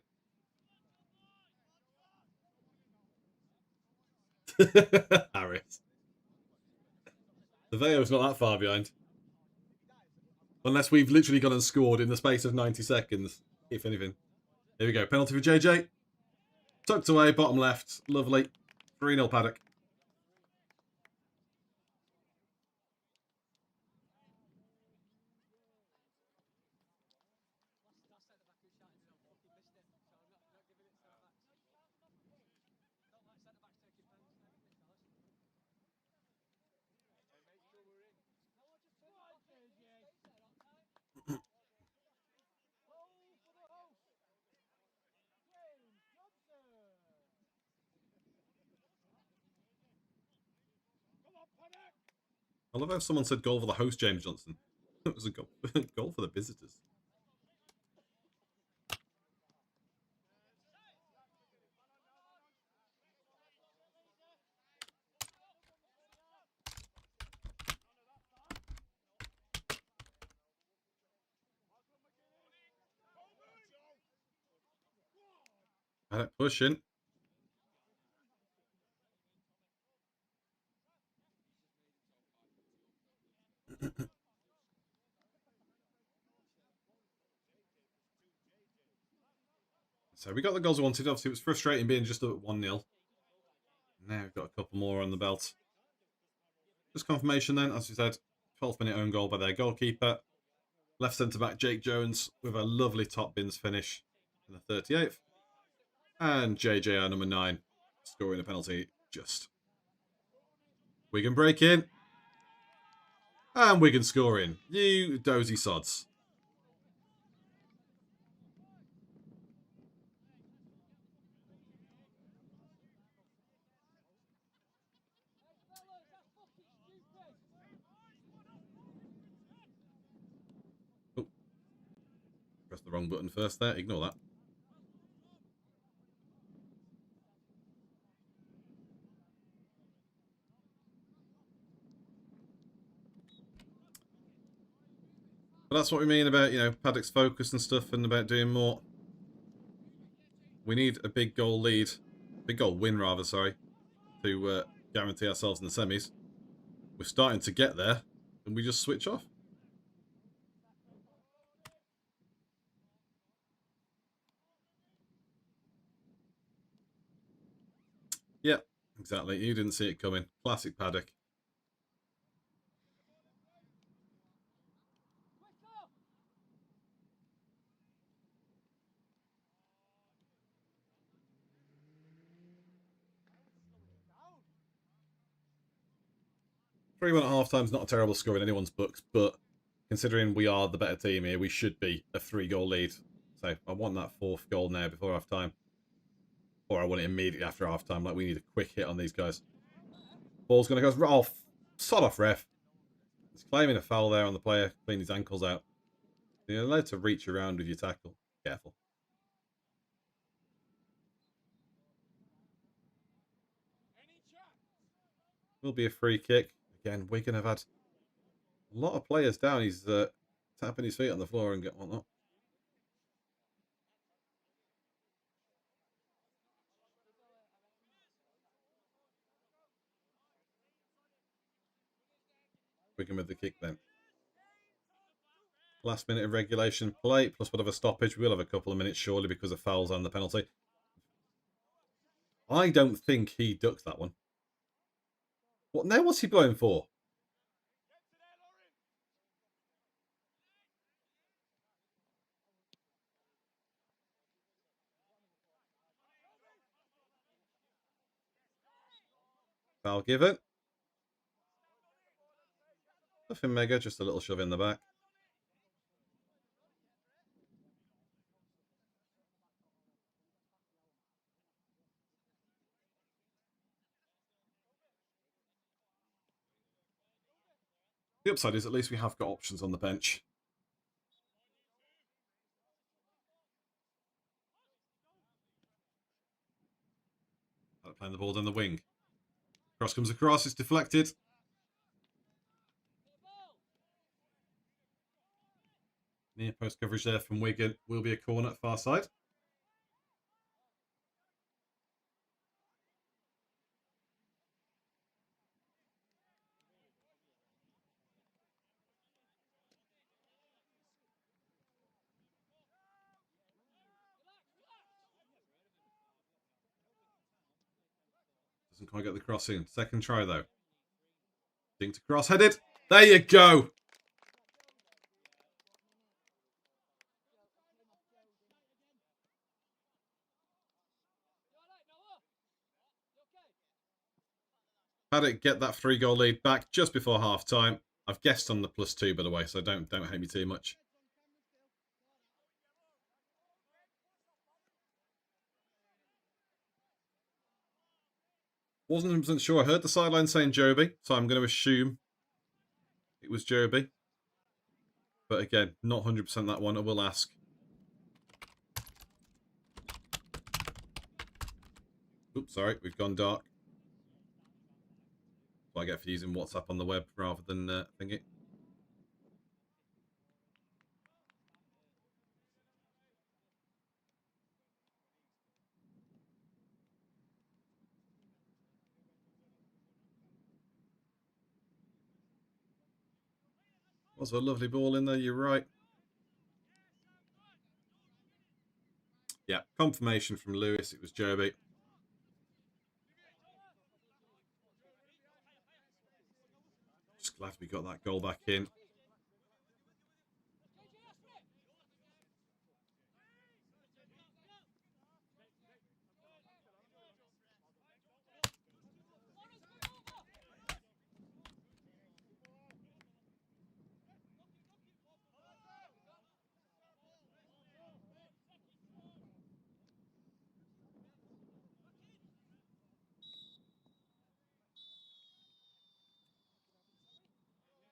Harris. The Veo's not that far behind. Unless we've literally gone and scored in the space of 90 seconds, if anything. Here we go. Penalty for JJ. Tucked away, bottom left. Lovely. 3-0 Paddock. I love how someone said goal for the host, James Johnson. It was a goal, goal for the visitors. Had it pushing. So we got the goals we wanted. Obviously, it was frustrating being just up at 1-0. Now we've got a couple more on the belt. Just confirmation then, as we said, 12th minute own goal by their goalkeeper. Left centre-back Jake Jones with a lovely top bins finish in the 38th. And JJ, our number 9, scoring a penalty just. Wigan break in. And Wigan scoring. You dozy sods. Oh. Pressed the wrong button first there. Ignore that. But that's what we mean about, you know, Paddock's focus and stuff and about doing more. We need a big goal lead. Big goal win, rather, sorry. To guarantee ourselves in the semis. We're starting to get there. And we just switch off. Yeah, exactly. You didn't see it coming. Classic Paddock. Three-1 at half-time is not a terrible score in anyone's books, but considering we are the better team here, we should be a 3-goal lead. So I want that 4th goal now before half-time. Or I want it immediately after half-time. Like, we need a quick hit on these guys. Ball's going to go... Oh, sod off, ref. He's claiming a foul there on the player. Clean his ankles out. You're allowed to reach around with your tackle. Careful. Will be a free kick. Again, Wigan have had a lot of players down. He's tapping his feet on the floor and getting whatnot. Wigan with the kick then. Last minute of regulation play, plus whatever stoppage. We'll have a couple of minutes surely because of fouls and the penalty. I don't think he ducked that one. What now? What's he blowing for? Foul given. Nothing mega, just a little shove in the back. The upside is at least we have got options on the bench. Playing the ball down the wing. Cross comes across, it's deflected. Near post coverage there from Wigan. Will be a corner far side. Doesn't quite get the cross in. Second try though. Ding to cross, headed. There you go. Paddock get that 3-goal lead back just before half time. I've guessed on the +2 by the way, so don't hate me too much. Wasn't 100% sure. I heard the sideline saying Joby, so I'm going to assume it was Joby. But again, not 100% that one. I will ask. Oops, sorry, we've gone dark. What I get for using WhatsApp on the web rather than thingy. Was a lovely ball in there, you're right. Yeah, confirmation from Lewis, it was Joby. Just glad we got that goal back in.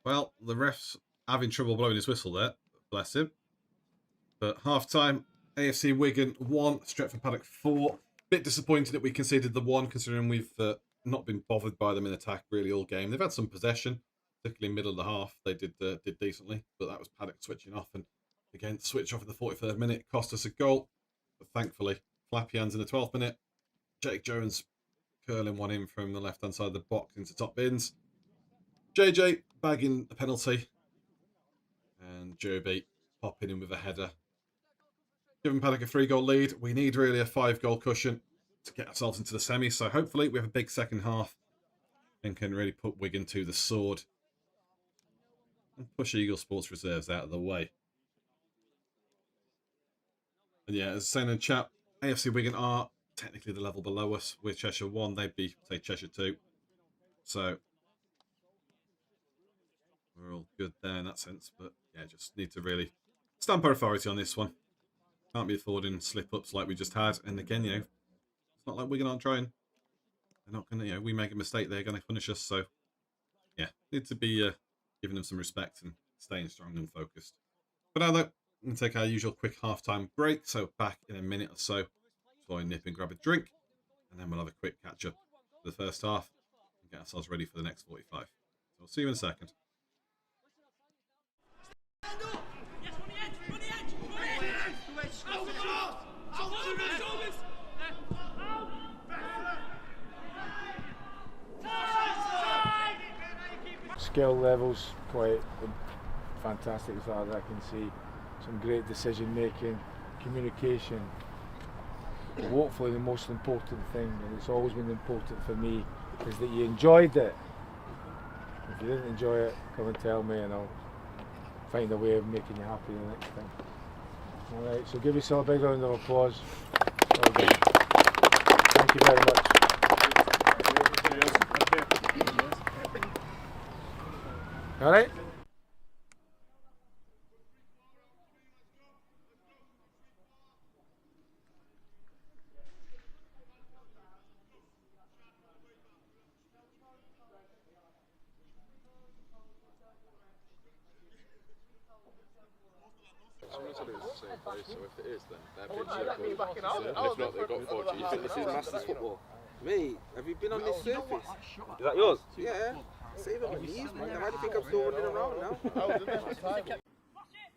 Well, the ref's having trouble blowing his whistle there. Bless him. But half-time, AFC Wigan 1, Stretford Paddock 4. Bit disappointed that we conceded the 1, considering we've not been bothered by them in attack really all game. They've had some possession, particularly middle of the half. They did decently, but that was Paddock switching off. And again, switch off in the 43rd minute cost us a goal. But thankfully, flappy hands in the 12th minute. Jake Jones curling one in from the left-hand side of the box into top bins. JJ bagging the penalty. And Joby popping in with a header. Giving Paddock a 3-goal lead. We need really a 5-goal cushion to get ourselves into the semi. So hopefully we have a big second half and can really put Wigan to the sword. And push Eagle Sports Reserves out of the way. And yeah, as I was saying in the chat, AFC Wigan are technically the level below us. We're Cheshire 1, they'd be, say, Cheshire 2. So we're all good there in that sense. But yeah, just need to really stamp our authority on this one. Can't be affording slip-ups like we just had. And again, you know, it's not like Wigan aren't trying. They're not going to, you know, we make a mistake, they're going to punish us. So yeah, need to be giving them some respect and staying strong and focused. But now, though, we're going to take our usual quick half-time break. So back in a minute or so. So I nip and grab a drink. And then we'll have a quick catch-up for the first half. And get ourselves ready for the next 45. So we'll see you in a second. Skill levels quite fantastic as far as I can see. Some great decision making, communication. Hopefully the most important thing, and it's always been important for me, is that you enjoyed it. If you didn't enjoy it, come and tell me and I'll find a way of making you happy the next time. Alright, so give yourself a big round of applause. Well done. Thank you very much. All right. Someone said it was the same place, so if it is, then they're pitch local. And if not, they've got 4G. You think this is Masters football? Mate, have you been on this surface? Is that yours? Yeah. Save it on knees, man. Why do you think I'm still running around now?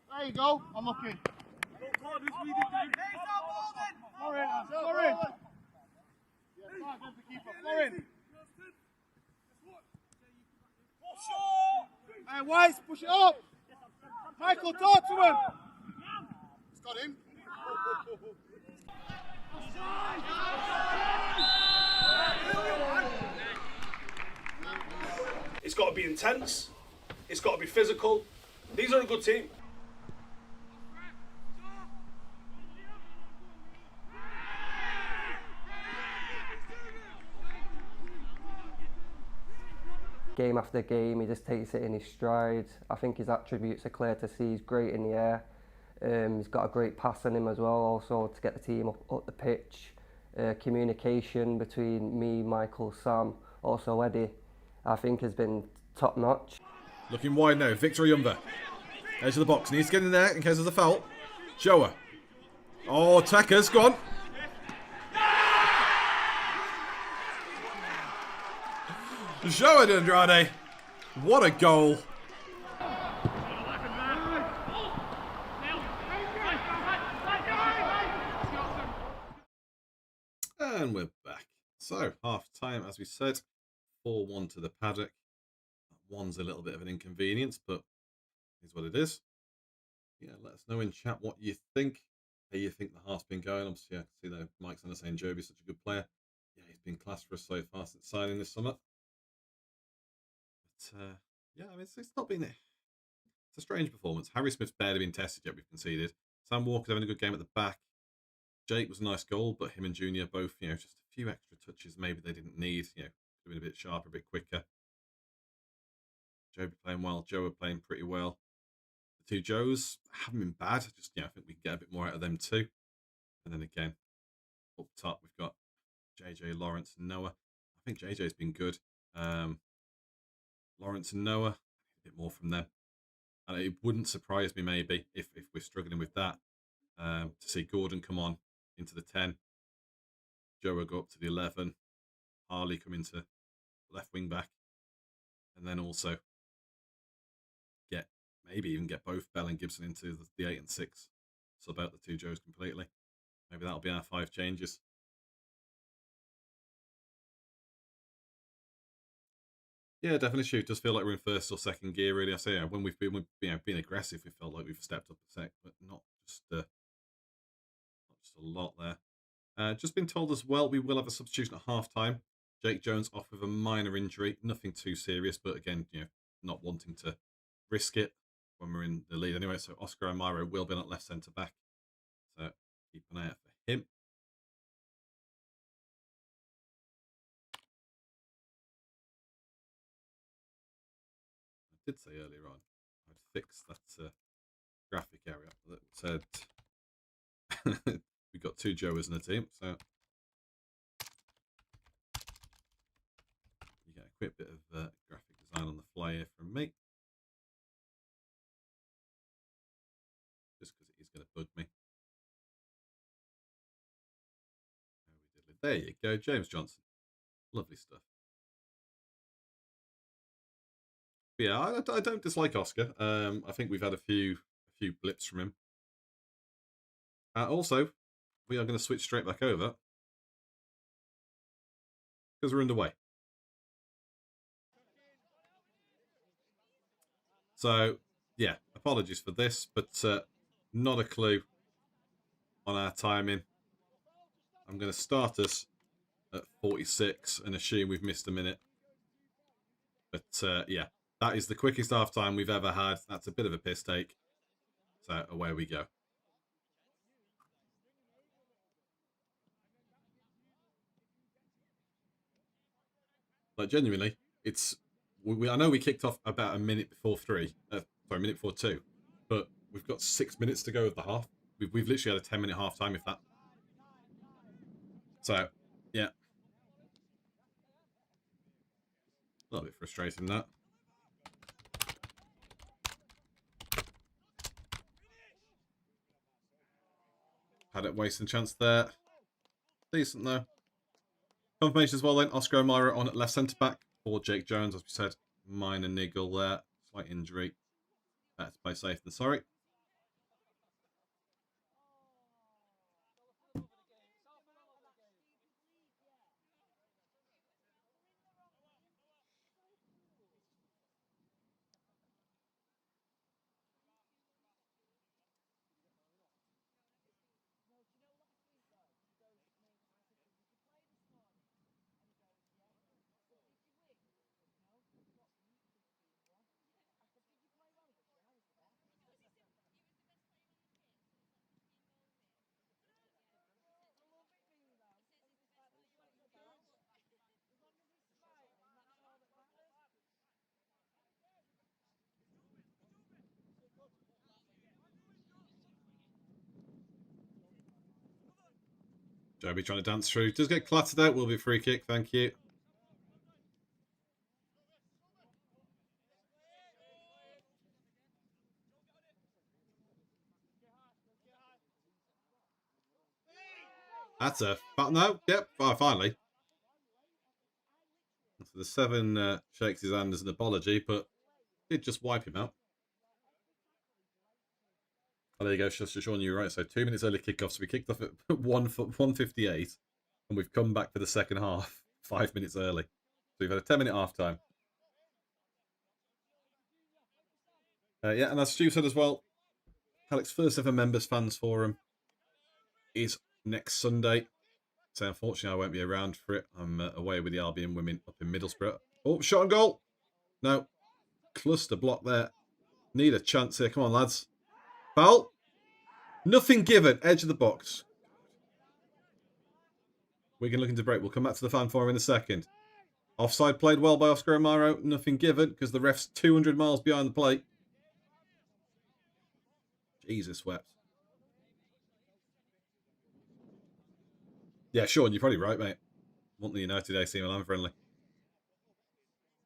There you go. I'm looking. Florin. Hey, Weiss, push it up. Michael, talk to him. It's got him. It's got to be intense. It's got to be physical. These are a good team. Game after game, he just takes it in his stride. I think his attributes are clear to see. He's great in the air. He's got a great pass on him as well, also to get the team up the pitch. Communication between me, Michael, Sam, also Eddie, I think has been top notch. Looking wide now, Victor Yumva. Edge of the box, needs to get in there in case of the foul. Joa. Oh, Tekker's gone. Joa de Andrade. What a goal. And we're back. So, half time, as we said, 4-1 to the Paddock. One's a little bit of an inconvenience, but is what it is. Yeah, let us know in chat what you think. How you think the half's been going. Obviously, I can see that Mike's on saying Joby's such a good player. Yeah, he's been class for us so far since signing this summer. But, yeah, I mean, it's not been... It's a strange performance. Harry Smith's barely been tested yet, we've conceded. Sam Walker's having a good game at the back. Jake was a nice goal, but him and Junior both, just a few extra touches maybe they didn't need. Could have been a bit sharper, a bit quicker. Joby playing well, Joe playing pretty well. The two Joes haven't been bad. Just, I think we can get a bit more out of them too. And then again, up top, we've got JJ, Lawrence, and Noah. I think JJ's been good. Lawrence and Noah, a bit more from them. And it wouldn't surprise me maybe if we're struggling with that to see Gordon come on into the 10. Joe will go up to the 11. Harley come into left wing back. And then also maybe even get both Bell and Gibson into the 8 and 6. Sub out the two Joes completely. Maybe that'll be our 5 changes. Yeah, definitely shoot. Does feel like we're in first or second gear, really. I say, when we've been, been aggressive, we felt like we've stepped up a sec, but not just a lot there. Just been told as well, we will have a substitution at half time. Jake Jones off with a minor injury, nothing too serious, but again, not wanting to risk it when we're in the lead anyway. So Oscar Amaro will be on at left centre back. So keep an eye out for him. I did say earlier on I'd fix that graphic area that said we've got two Joes in the team. So you get a quick bit of graphic design on the fly here from me. Just because it is going to bug me. There you go, James Johnson. Lovely stuff. But yeah, I don't dislike Oscar. I think we've had a few blips from him. Also, we are going to switch straight back over because we're underway. So, yeah, apologies for this, but not a clue on our timing. I'm going to start us at 46 and assume we've missed a minute. But, yeah, that is the quickest half time we've ever had. That's a bit of a piss take. So, away we go. Like, genuinely, it's I know we kicked off about a minute before 3. Sorry, a minute before 2, but we've got 6 minutes to go of the half. We've literally had a 10-minute half time, if that. So, yeah. A little bit frustrating, that. Paddock wasting chance there. Decent, though. Confirmation as well, then. Oscar O'Meara on at left centre-back for Jake Jones, as we said. Minor niggle there. Slight injury. Better to play safe than sorry. Joby trying to dance through. Does get clattered out. Will be a free kick. Thank you. That's a... No. Yep. Finally. So the 7 shakes his hand as an apology, but did just wipe him out. Oh, there you go, Sean, you're right. So 2 minutes early kickoff. So we kicked off at 1:58, and we've come back for the second half 5 minutes early. So we've had a 10-minute half time. Yeah, and as Stu said as well, Alex, first ever members fans forum is next Sunday. So unfortunately, I won't be around for it. I'm away with the Albion women up in Middlesbrough. Oh, shot on goal. No. Cluster block there. Need a chance here. Come on, lads. Foul. Nothing given. Edge of the box. Wigan looking to break. We'll come back to the fan forum in a second. Offside played well by Oscar O'Meara. Nothing given because the ref's 200 miles behind the plate. Jesus wept. Yeah, Sean, you're probably right, mate. Want the United AC Milan friendly.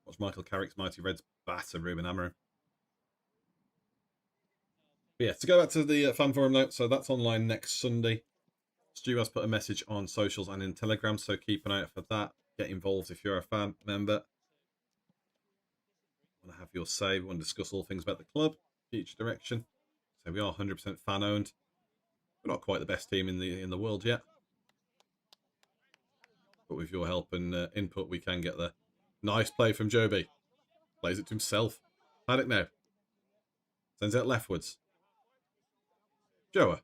Watch Michael Carrick's Mighty Reds batter Ruben Amorim. But yeah, to go back to the fan forum note, so that's online next Sunday. Stu has put a message on socials and in Telegram, so keep an eye out for that. Get involved if you're a fan member. Want to have your say. We want to discuss all things about the club, future direction. So we are 100% fan owned. We're not quite the best team in the world yet, but with your help and input, we can get there. Nice play from Joby. Plays it to himself. Paddock now. Sends it leftwards. Joa.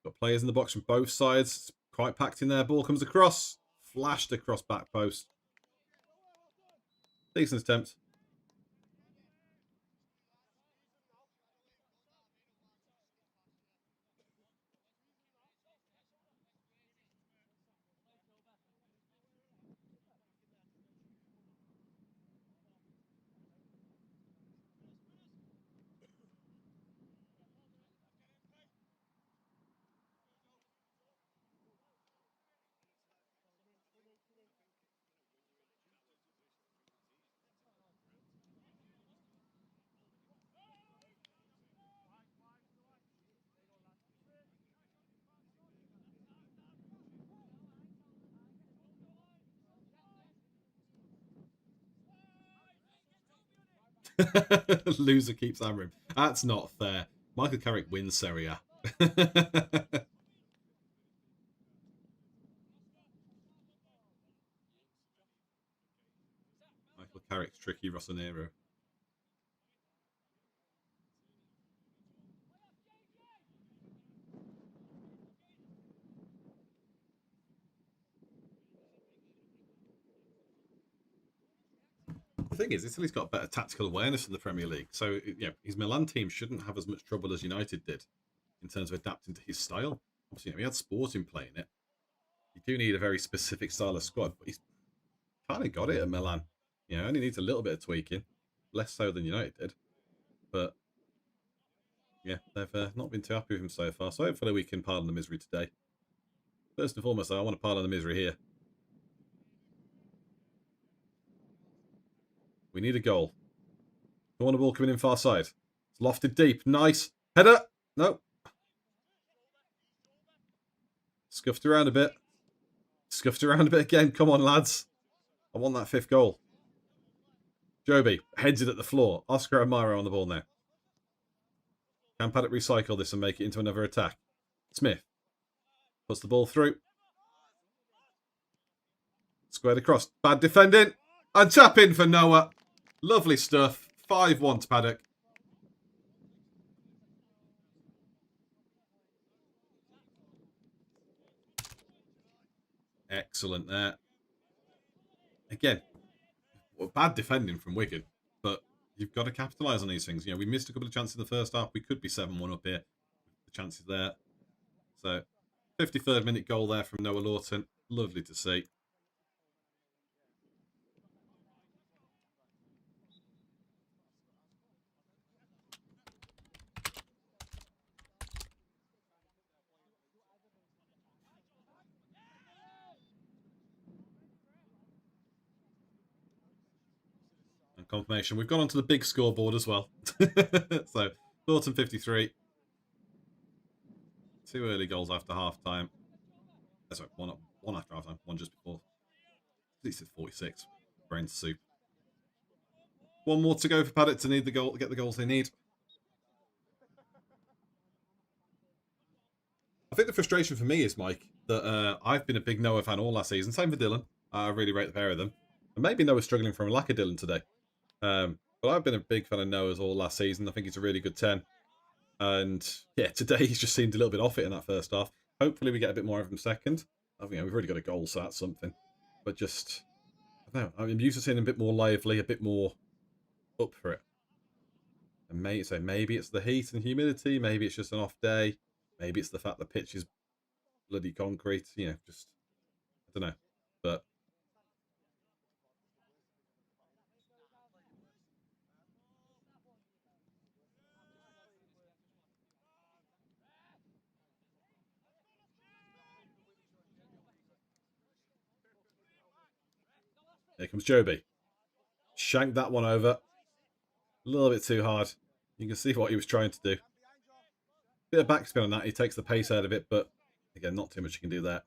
Got players in the box from both sides. It's quite packed in there. Ball comes across. Flashed across back post. Decent attempt. Loser keeps hammering. That's not fair. Michael Carrick wins Serie A. Michael Carrick's tricky Rossonero. The thing is, Italy's got better tactical awareness in the Premier League. So, yeah, his Milan team shouldn't have as much trouble as United did in terms of adapting to his style. Obviously, he had Sporting playing it. You do need a very specific style of squad, but kind of got it at Milan. You know, only needs a little bit of tweaking. Less so than United did. But, yeah, they've not been too happy with him so far. So hopefully we can pardon the misery today. First and foremost, though, I want to pardon the misery here. We need a goal. Corner ball coming in far side. It's lofted deep. Nice. Header. No. Scuffed around a bit. Scuffed around a bit again. Come on, lads. I want that 5th goal. Joby heads it at the floor. Oscar Amaro on the ball now. Can Paddock recycle this and make it into another attack? Smith puts the ball through. Squared across. Bad defending. And tap in for Noah. Lovely stuff. 5-1 to Paddock. Excellent there. Again, well, bad defending from Wigan, but you've got to capitalise on these things. You know, we missed a couple of chances in the first half. We could be 7-1 up here. The chances there. So, 53rd minute goal there from Noah Lawton. Lovely to see. Confirmation. We've gone onto the big scoreboard as well. So, Lawton 53. 2 early goals after half-time. Sorry, one after half-time. One just before. At least it's 46. Brain soup. 1 more to go for Paddock to need the goal, get the goals they need. I think the frustration for me is, Mike, that I've been a big Noah fan all last season. Same for Dylan. I really rate the pair of them. And maybe Noah's struggling from a lack of Dylan today. But I've been a big fan of Noah's all last season. I think he's a really good 10. And yeah, today he's just seemed a little bit off it in that first half. Hopefully we get a bit more of him second. I think we've already got a goal, so that's something. But just, I don't know. I'm used to seeing him a bit more lively, a bit more up for it. And maybe it's the heat and humidity. Maybe it's just an off day. Maybe it's the fact the pitch is bloody concrete. You know, just, I don't know. But here comes Joby. Shanked that one over. A little bit too hard. You can see what he was trying to do. Bit of backspin on that. He takes the pace out of it, but again, not too much you can do there.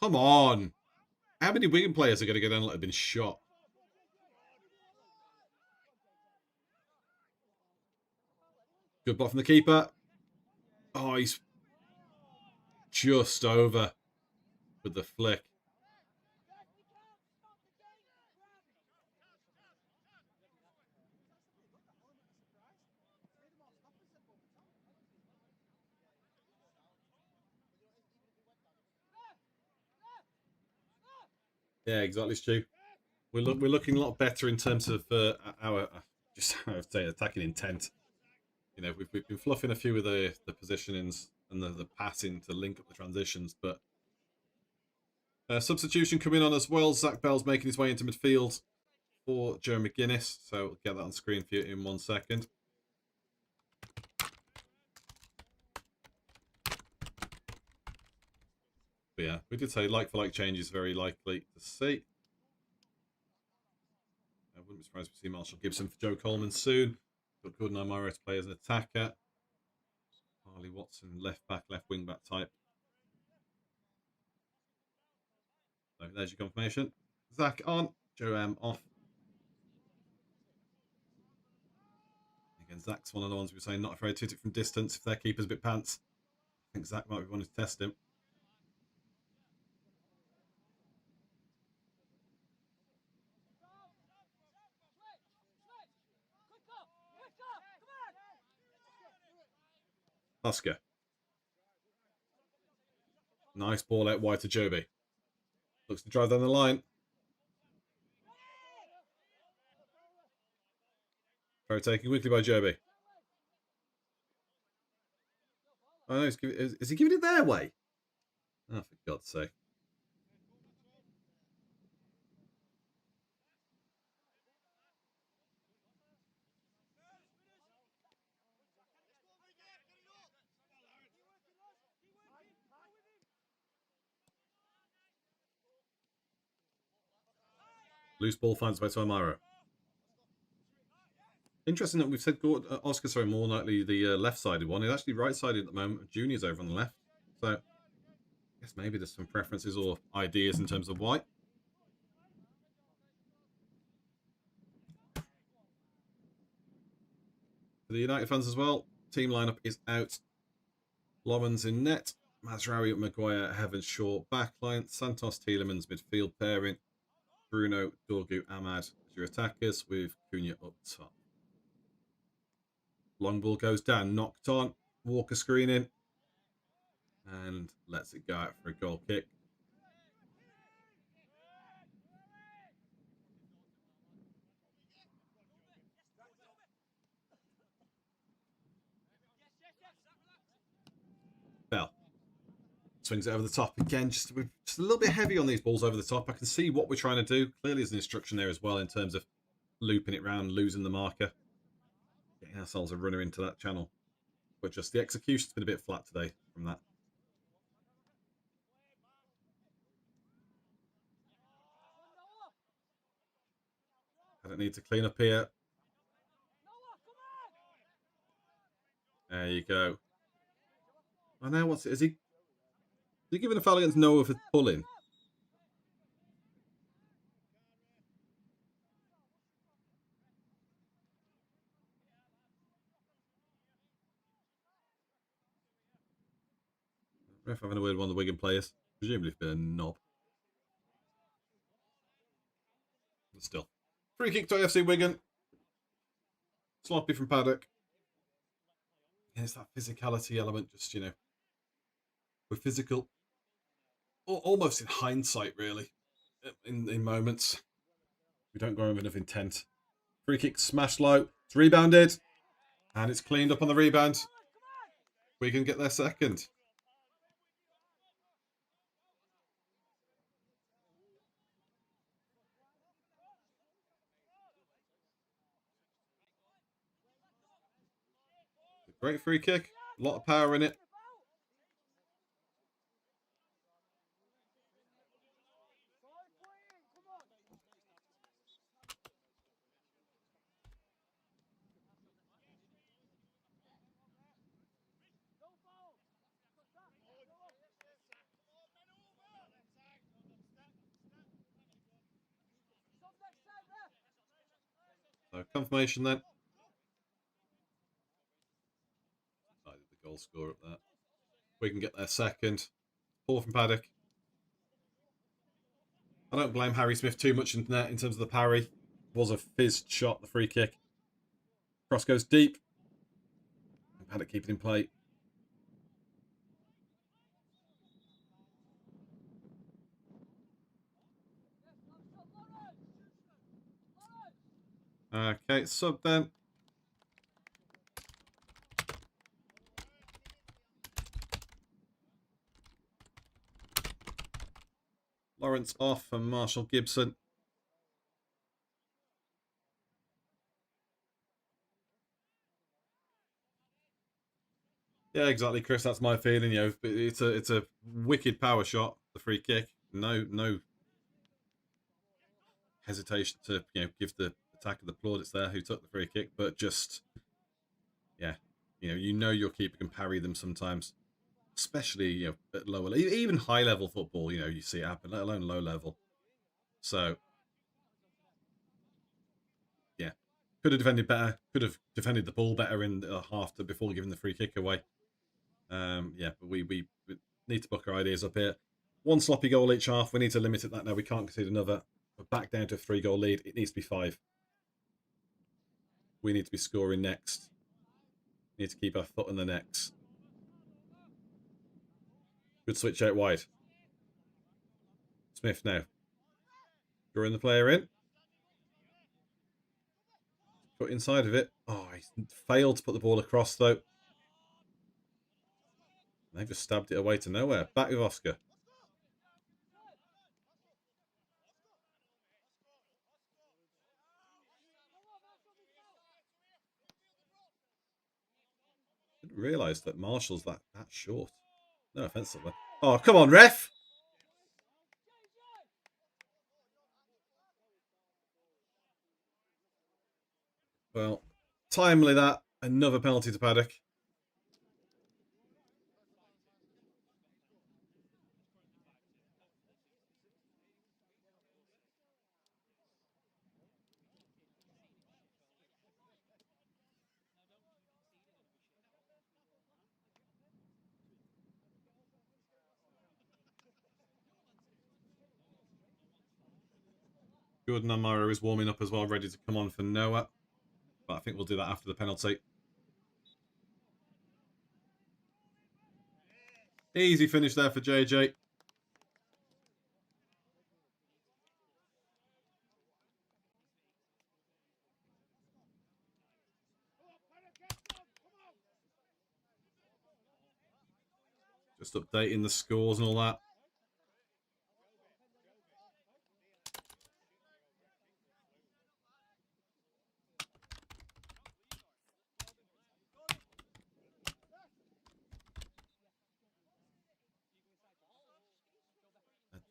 Come on. How many Wigan players are going to go down like they've been shot? Good block from the keeper. Oh, he's just over with the flick. Yeah, exactly, Stu. We're looking a lot better in terms of our attacking intent. You know, we've been fluffing a few of the positionings and the passing to link up the transitions, but substitution coming on as well. Zach Bell's making his way into midfield for Joe McGuinness, so we'll get that on screen for you in 1 second. But yeah, we did say like-for-like changes very likely to see. I wouldn't be surprised to see Marshall Gibson for Joe Coleman soon. Got Gordon Amaro to play as an attacker. Harley Watson, left back, left wing back type. So there's your confirmation. Zach on, Joe M off. Again, Zach's one of the ones we were saying not afraid to hit it from distance if their keeper's a bit pants. I think Zach might be wanting to test him. Oscar. Nice ball out wide to Joby. Looks to drive down the line. Throw taken quickly by Joby. Oh, no, is he giving it their way? Oh, for God's sake. Loose ball finds its way to Amaro. Interesting that we've said Oscar, sorry, more likely the left-sided one. He's actually right-sided at the moment. Junior's over on the left. So, I guess maybe there's some preferences or ideas in terms of why. For the United fans as well, team lineup is out. Lawrence in net. Mazraoui, Maguire, Heaven, Shaw, backline. Santos, Tielemans, midfield pairing. Bruno, Dorgu, Ahmad as your attackers with Cunha up top. Long ball goes down, knocked on. Walker screening. And lets it go out for a goal kick. Bell. Swings it over the top again. Just a little bit heavy on these balls over the top. I can see what we're trying to do. Clearly there's an instruction there as well in terms of looping it round, losing the marker. Getting ourselves a runner into that channel. But just the execution's been a bit flat today from that. I don't need to clean up here. There you go. Oh, now what's it? Is he giving a foul against Noah for pulling? Ref having a word with one of the Wigan players. Presumably it's been a knob. But still. Free kick to AFC Wigan. Sloppy from Paddock. Yeah, it's that physicality element, just, you know. We're physical. Almost in hindsight, really. In moments. We don't go with enough intent. Free kick smashed low. It's rebounded. And it's cleaned up on the rebound. Wigan get their second. Great free kick. A lot of power in it. So confirmation then. The goal scorer up there. We can get their second. Ball from Paddock. I don't blame Harry Smith too much in that in terms of the parry. It was a fizzed shot, the free kick. Cross goes deep. And Paddock keeping in play. Okay, sub then. Lawrence off and Marshall Gibson. Yeah, exactly, Chris. That's my feeling. You know, it's a wicked power shot. The free kick. No hesitation to give the attacker the plaudits there who took the free kick, but just yeah, you know your keeper can parry them sometimes, especially at lower level, even high level football. You see it happen, let alone low level. So yeah, could have defended better. Could have defended the ball better in the half before giving the free kick away. Yeah, but we need to book our ideas up here. One sloppy goal each half. We need to limit it that now. We can't concede another. We're back down to a 3-goal lead. It needs to be 5. We need to be scoring next. We need to keep our foot in the necks. Good switch out wide. Smith now. Drawing the player in. Put inside of it. Oh, he failed to put the ball across though. They've just stabbed it away to nowhere. Back with Oscar. Didn't realise that Marshall's that short. No offence to them. Oh, come on, ref! Well, timely that. Another penalty to Paddock. Gordon Amaro is warming up as well, ready to come on for Noah. But I think we'll do that after the penalty. Easy finish there for JJ. Just updating the scores and all that.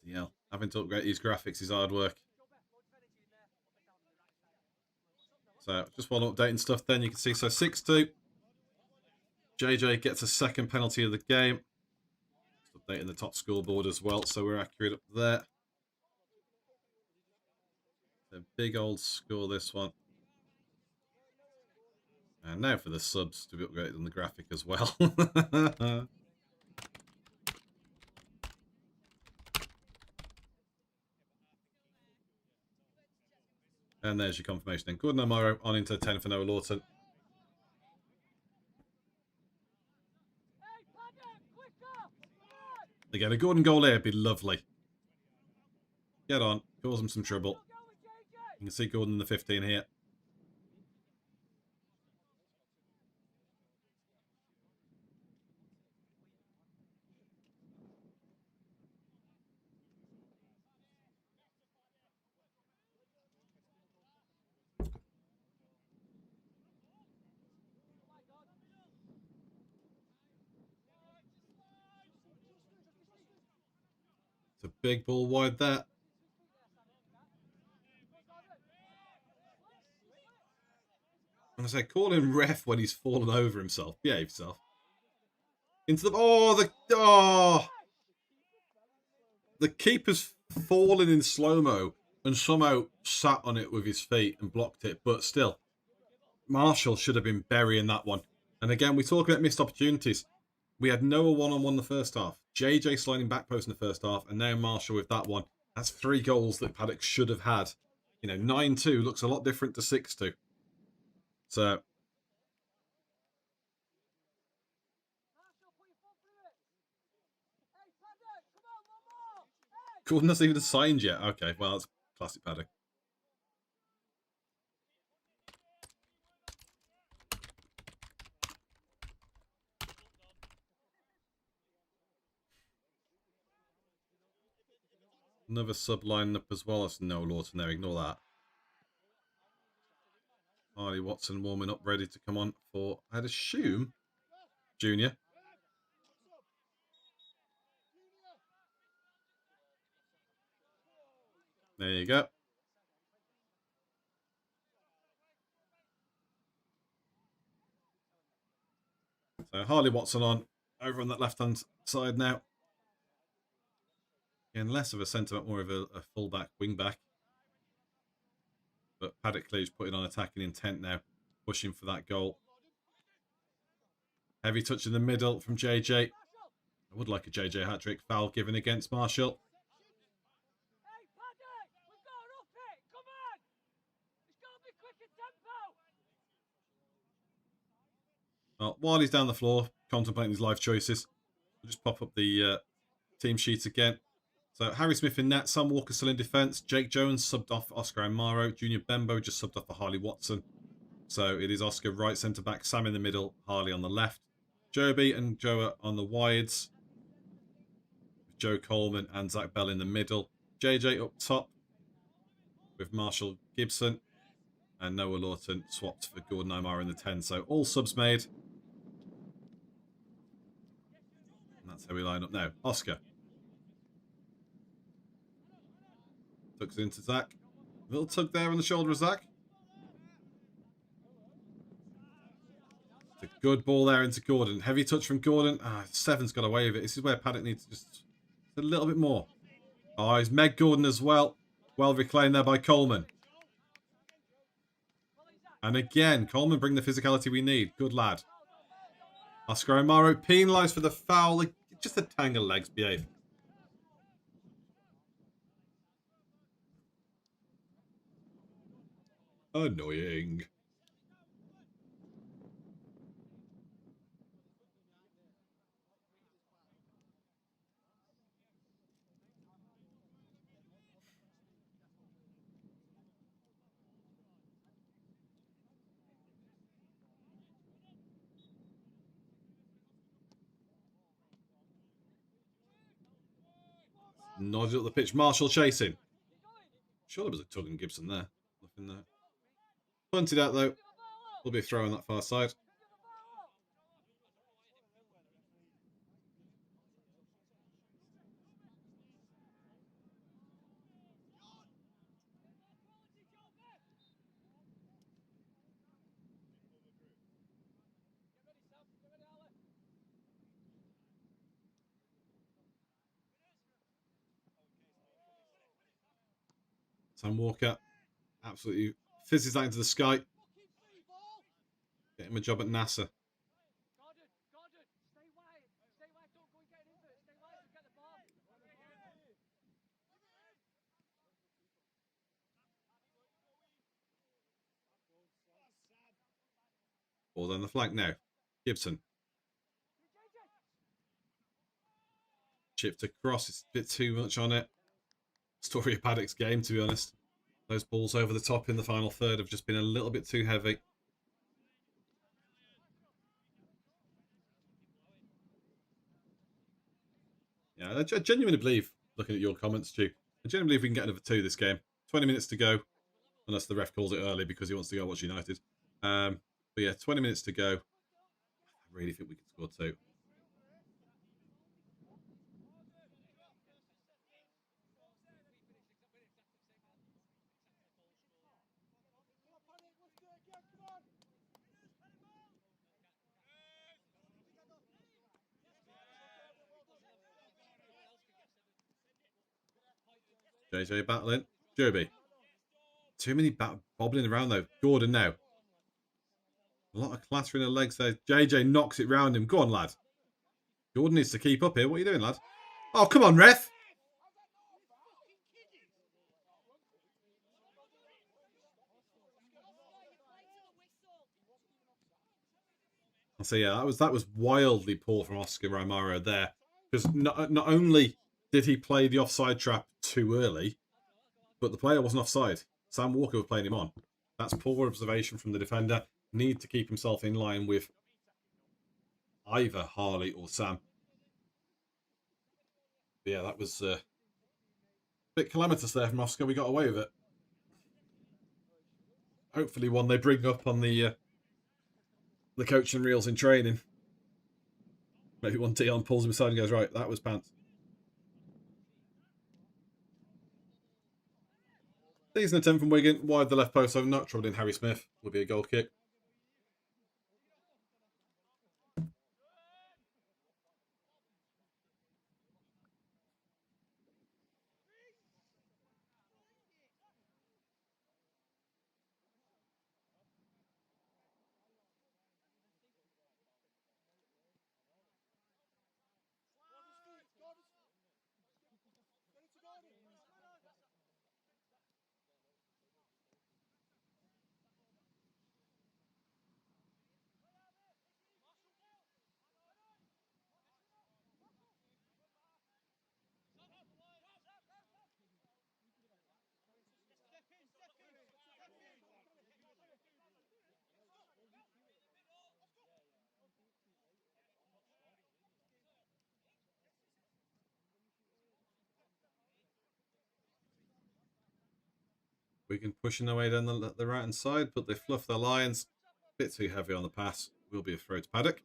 Yeah, having to upgrade these graphics is hard work. So just while I'm updating stuff then, you can see, so 6-2. JJ gets a second penalty of the game. Just updating the top scoreboard as well, so we're accurate up there. A big old score, this one. And now for the subs to be upgraded on the graphic as well. And there's your confirmation then. Gordon Amaro on into 10 for Noah Lawton. Again, a Gordon goal here would be lovely. Get on, cause him some trouble. You can see Gordon in the 15 here. It's a big ball wide there. And I say, call him ref when he's fallen over himself. Behave yourself. Into the... The keeper's fallen in slow-mo and somehow sat on it with his feet and blocked it. But still, Marshall should have been burying that one. And again, we talk about missed opportunities. We had Noah one-on-one the first half. JJ sliding back post in the first half. And now Marshall with that one. That's 3 goals that Paddock should have had. You know, 9-2 looks a lot different to 6-2. So... Gordon hasn't even signed yet. Okay, well, that's classic Paddock. Another sub line up as well. That's no Lawton there. Ignore that. Harley Watson warming up, ready to come on for, I'd assume, Junior. There you go. So Harley Watson on over on that left-hand side now. Again, less of a centre back, more of a full-back, wing-back. But Paddock clearly putting on attacking intent now, pushing for that goal. Heavy touch in the middle from JJ. I would like a JJ hat-trick. Foul given against Marshall. Well, while he's down the floor, contemplating his life choices, I'll just pop up the team sheet again. So Harry Smith in net, Sam Walker still in defence. Jake Jones subbed off for Oscar Amaro. Junior Bembo just subbed off for Harley Watson. So it is Oscar right centre back, Sam in the middle, Harley on the left. Joby and Joe on the wides. Joe Coleman and Zach Bell in the middle. JJ up top with Marshall Gibson. And Noah Lawton swapped for Gordon Imara in the 10. So all subs made. And that's how we line up now. Oscar. Tucks it into Zach. Little tug there on the shoulder of Zach. It's a good ball there into Gordon. Heavy touch from Gordon. Seven's got away with it. This is where Paddock needs to just a little bit more. Oh, he's Meg Gordon as well. Well reclaimed there by Coleman. And again, Coleman bring the physicality we need. Good lad. Oscar Amaro penalised for the foul. Just a tangle legs, behave. Annoying. Nodded up the pitch. Marshall chasing. Sure there was a tug on Gibson there. Nothing there. Punted out though. Will be a throw on that far side. Sam Walker absolutely fizzes that into the sky. Get him a job at NASA. Ball down the flank now. Gibson. Chipped across. It's a bit too much on it. Story of Paddock's game, to be honest. Those balls over the top in the final third have just been a little bit too heavy. Yeah, I genuinely believe, looking at your comments, Stu, I genuinely believe we can get another 2 this game. 20 minutes to go, unless the ref calls it early because he wants to go watch United. But yeah, 20 minutes to go. I really think we can score 2. JJ battling. Joby. Too many bobbling around though. Gordon now. A lot of clattering of legs there. JJ knocks it round him. Go on, lad. Gordon needs to keep up here. What are you doing, lad? Oh, come on, ref. So yeah, that was wildly poor from Oscar Romero there. Because not only did he play the offside trap too early, but the player wasn't offside. Sam Walker was playing him on. That's poor observation from the defender. Need to keep himself in line with either Harley or Sam. But yeah, that was a bit calamitous there from Oscar. We got away with it. Hopefully one they bring up on the coaching reels in training. Maybe one Dion pulls him aside and goes, right, that was pants. Decent attempt from Wigan. Wide the left post, so not troubled in Harry Smith. Will be a goal kick. Wigan pushing their way down the right hand side, but they fluff their lines. Bit too heavy on the pass. Will be a throw to Paddock.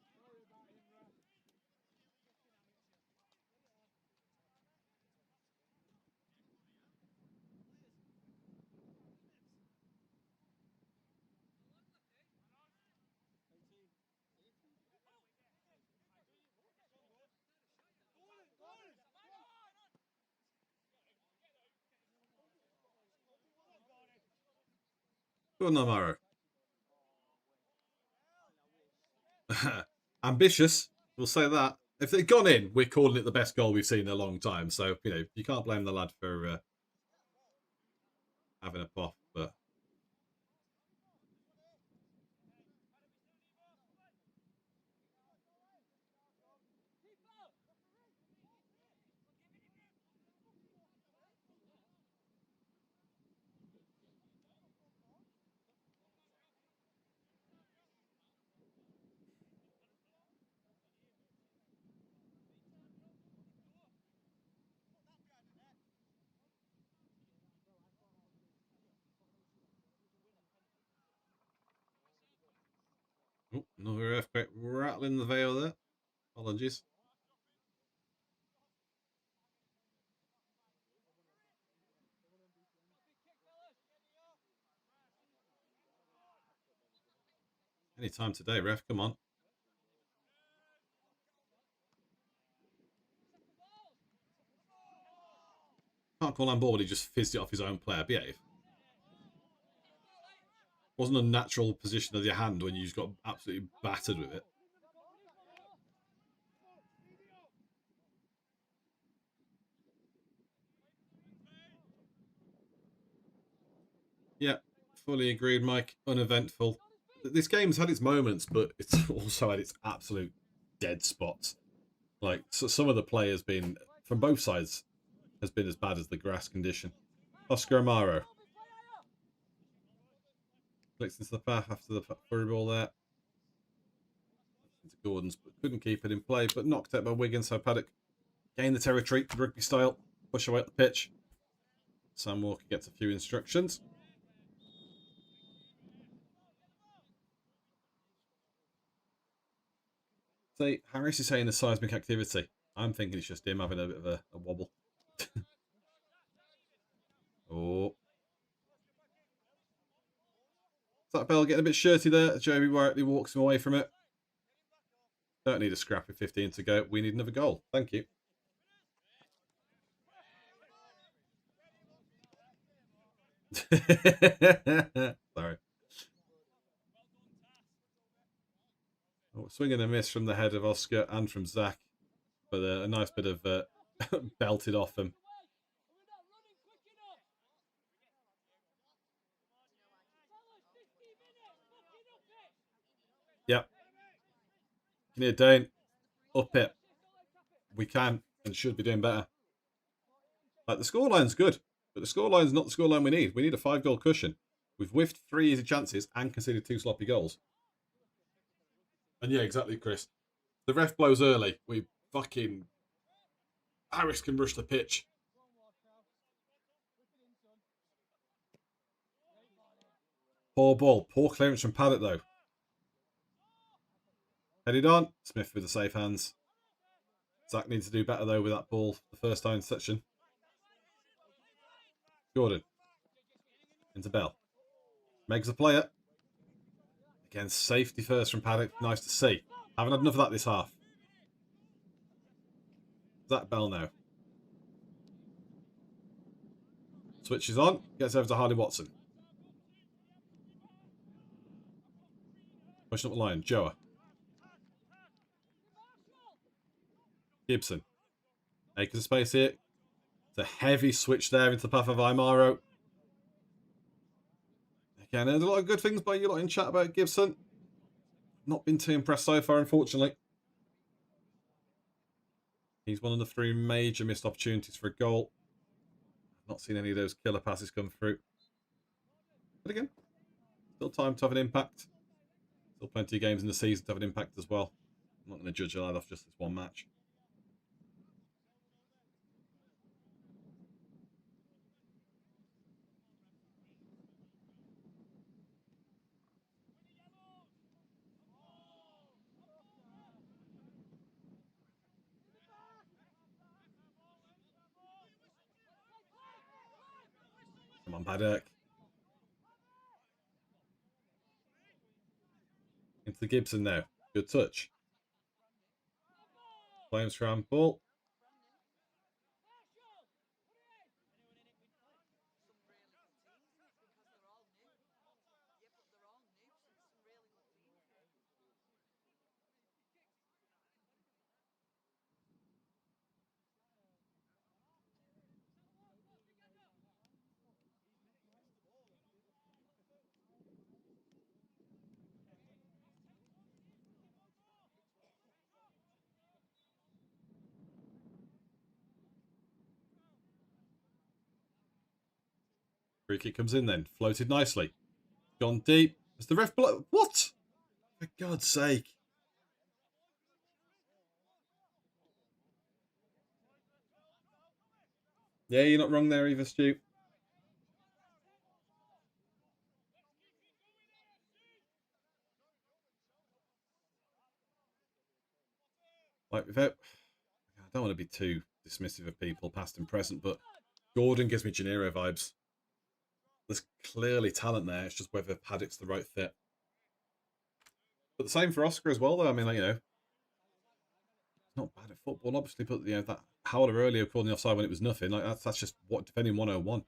Good on Amaro. Ambitious, we'll say that. If they'd gone in, we're calling it the best goal we've seen in a long time. So, you know, you can't blame the lad for having a pop. But oh, another earthquake rattling the veil there. Apologies. Any time today, ref. Come on. Can't call on board. He just fizzed it off his own player. Behave. Wasn't a natural position of your hand when you just got absolutely battered with it. Yeah, fully agreed, Mike. Uneventful. This game's had its moments, but it's also had its absolute dead spots. Like, so some of the play has been, from both sides, has been as bad as the grass condition. Oscar Amaro. Flicks into the path after the through ball there. Into Gordon's, but couldn't keep it in play, but knocked out by Wigan, so Paddock gained the territory, rugby style, push away at the pitch. Sam Walker gets a few instructions. See, Harris is saying the seismic activity. I'm thinking it's just him having a bit of a wobble. Oh. Is that Bell getting a bit shirty there? Joby rightly walks him away from it. Don't need a scrap with 15 to go. We need another goal. Thank you. Sorry. Oh, swing and a miss from the head of Oscar and from Zach. But a nice bit of belted off him. Yep. Can hear Dane. Up it. We can and should be doing better. Like, the scoreline's good, but the scoreline's not the scoreline we need. We need a 5-goal cushion. We've whiffed 3 easy chances and conceded 2 sloppy goals. And yeah, exactly, Chris. The ref blows early. We fucking... Harris can rush the pitch. Poor ball. Poor clearance from Paddock, though. Headed on. Smith with the safe hands. Zach needs to do better, though, with that ball the first time section. Gordon. Into Bell. Meg's the player. Again, safety first from Paddock. Nice to see. Haven't had enough of that this half. Zach Bell now. Switches on. Gets over to Harley Watson. Pushing up the line. Joa. Gibson. Acres of space here. It's a heavy switch there into the path of Imaro. Again, there's a lot of good things by you lot in chat about Gibson. Not been too impressed so far, unfortunately. He's one of the 3 major missed opportunities for a goal. Not seen any of those killer passes come through. But again, still time to have an impact. Still plenty of games in the season to have an impact as well. I'm not going to judge a lad off just this one match. on, Paddock. Into the Gibson now. Good touch. Flames for handball. Free kick comes in then. Floated nicely. Gone deep. Is the ref blow? What? For God's sake. Yeah, you're not wrong there either, Stu. Like, without... I don't want to be too dismissive of people, past and present, but Gordon gives me Gennaro vibes. There's clearly talent there. It's just whether Paddock's the right fit. But the same for Oscar as well, though. I mean, like, you know, not bad at football, obviously, but, you know, that howler earlier calling the offside when it was nothing, like, that's just what defending 101.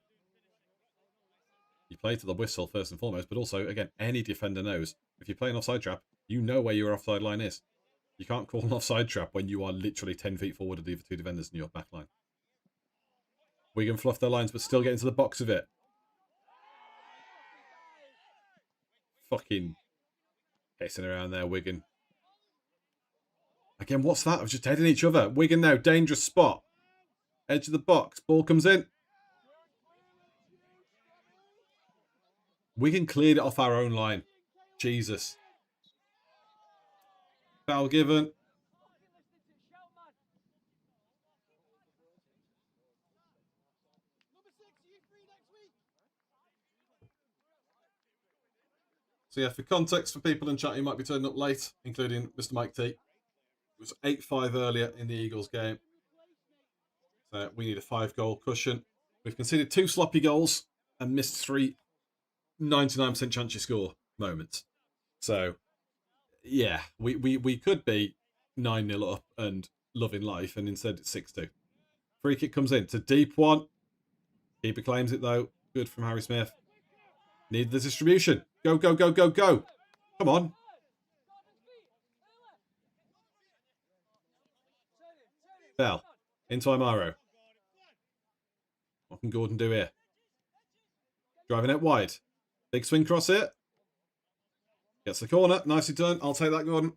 You play to the whistle first and foremost, but also, again, any defender knows if you play an offside trap, you know where your offside line is. You can't call an offside trap when you are literally 10 feet forward of the other two defenders in your back line. Wigan fluff their lines, but still get into the box of it. Fucking pissing around there, Wigan. Again, what's that? I was just heading each other. Wigan now, dangerous spot. Edge of the box. Ball comes in. Wigan cleared it off our own line. Jesus. Foul given. So yeah, for context, for people in chat who might be turning up late, including Mr. Mike T, it was 8-5 earlier in the Eagles game. So we need a 5-goal cushion. We've conceded 2 sloppy goals and missed 3 99% chance you score moments. So yeah, we could be 9-0 up and loving life, and instead it's 6-2. Free kick comes in. It's a deep one. Keeper claims it though. Good from Harry Smith. Need the distribution. Go, go, go, go, go. Come on. Bell. Into Imaro. What can Gordon do here? Driving it wide. Big swing cross here. Gets the corner. Nicely done. I'll take that, Gordon.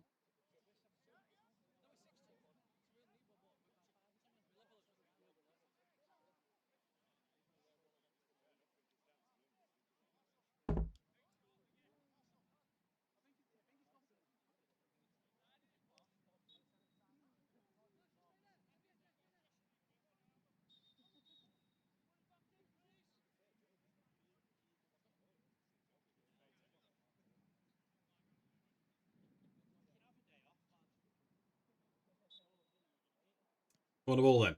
Corner ball then.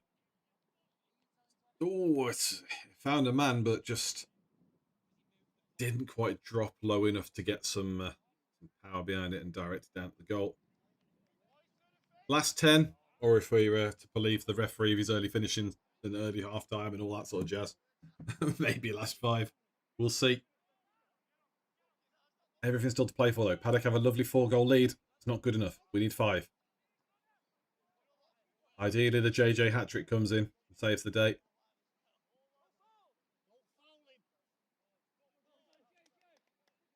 Oh, it's found a man, but just didn't quite drop low enough to get some power behind it and direct it down to the goal. Last 10, or if we were to believe the referee of his early finishing and early half time and all that sort of jazz, maybe last 5. We'll see. Everything's still to play for though. Paddock have a lovely 4-goal lead. It's not good enough. We need 5. Ideally, the JJ hat-trick comes in and saves the day.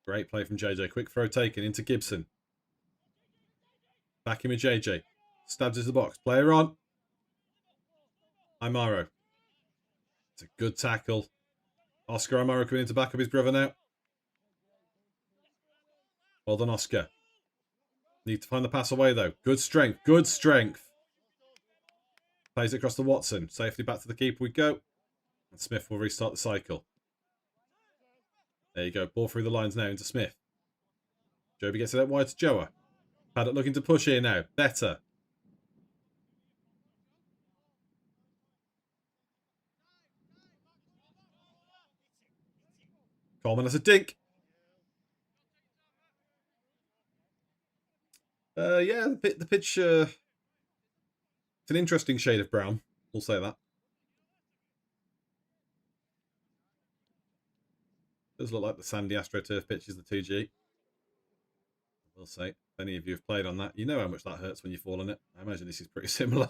Great play from JJ. Quick throw taken into Gibson. Back in with JJ. Stabs into the box. Player on. Imaro. It's a good tackle. Oscar Imaro coming in to back up his brother now. Well done, Oscar. Need to find the pass away, though. Good strength. Good strength. Plays it across to Watson. Safely back to the keeper we go. And Smith will restart the cycle. There you go. Ball through the lines now into Smith. Joby gets it out wide to Joa. Paddock looking to push here now. Better. Coleman has a dink. Yeah, the pitch, it's an interesting shade of brown. We'll say that. Does look like the sandy AstroTurf pitch is the 2G. I will say, if any of you have played on that, you know how much that hurts when you fall on it. I imagine this is pretty similar.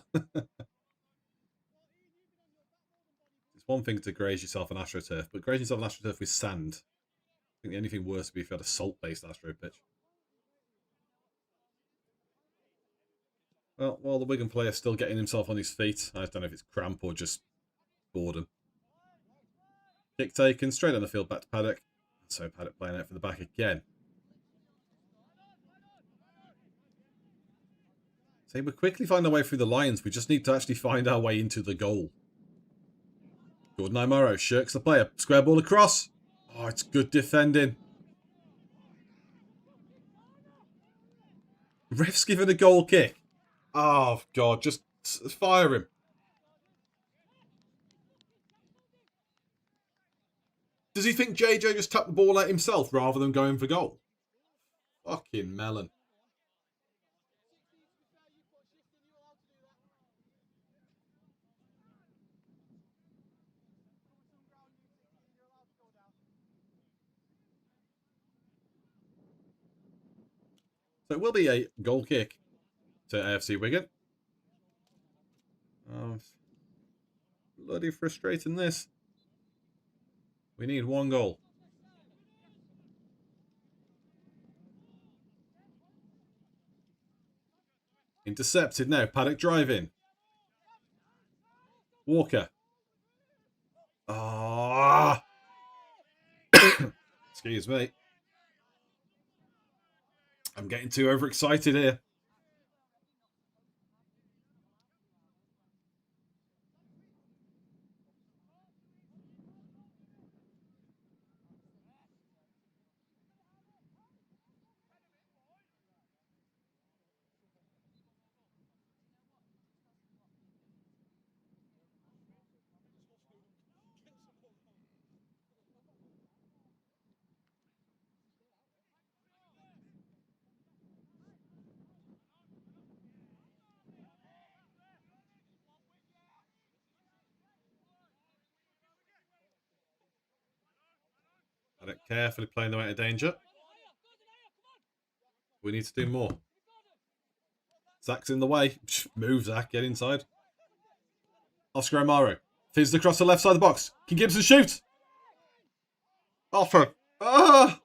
It's one thing to graze yourself on AstroTurf, but grazing yourself on AstroTurf with sand, I think the only thing worse would be if you had a salt-based Astro pitch. Well, while the Wigan player's still getting himself on his feet, I don't know if it's cramp or just boredom. Kick taken, straight on the field back to Paddock. So Paddock playing out for the back again. So we quickly find our way through the lines. We just need to actually find our way into the goal. Gordon Imaro shirks the player. Square ball across. Oh, it's good defending. Ref's given a goal kick. Oh, God, just fire him. Does he think JJ just tapped the ball at himself rather than going for goal? Fucking melon. So it will be a goal kick to AFC Wigan. Oh, bloody frustrating this. We need one goal. Intercepted now. Paddock driving. Walker. Ah! Excuse me. I'm getting too overexcited here. Paddock carefully playing the way to danger. We need to do more. Zach's in the way. Move, Zach. Get inside. Oscar Amaro. Fizzed across the left side of the box. Can Gibson shoot? Offer. Ah!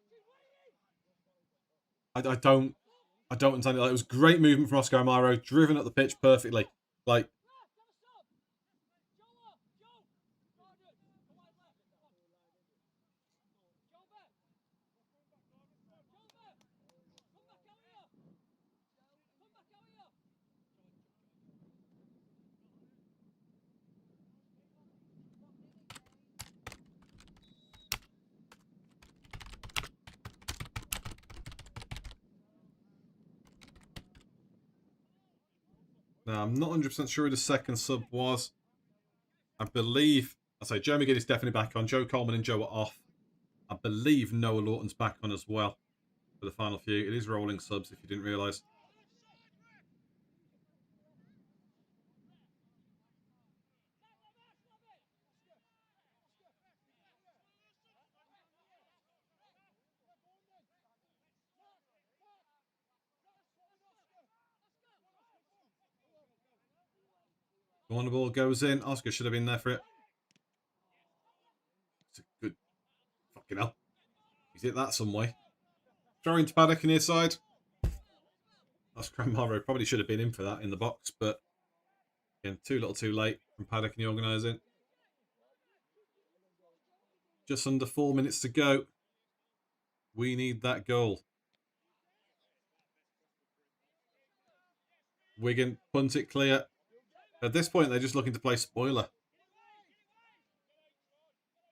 I don't understand it. Like, it was great movement from Oscar Amaro. Driven up the pitch perfectly. Like, now, I'm not 100% sure who the second sub was. I believe, I say Joe McGinn is definitely back on. Joe Coleman and Joe are off. I believe Noah Lawton's back on as well for the final few. It is rolling subs if you didn't realise. Corner ball goes in. Oscar should have been there for it. It's a good... Fucking hell. He's hit that some way. Throwing to Paddock near side. Oscar Amaro probably should have been in for that in the box, but again, too little too late from Paddock and the organising. Just under 4 minutes to go. We need that goal. Wigan punt it clear. At this point, they're just looking to play spoiler.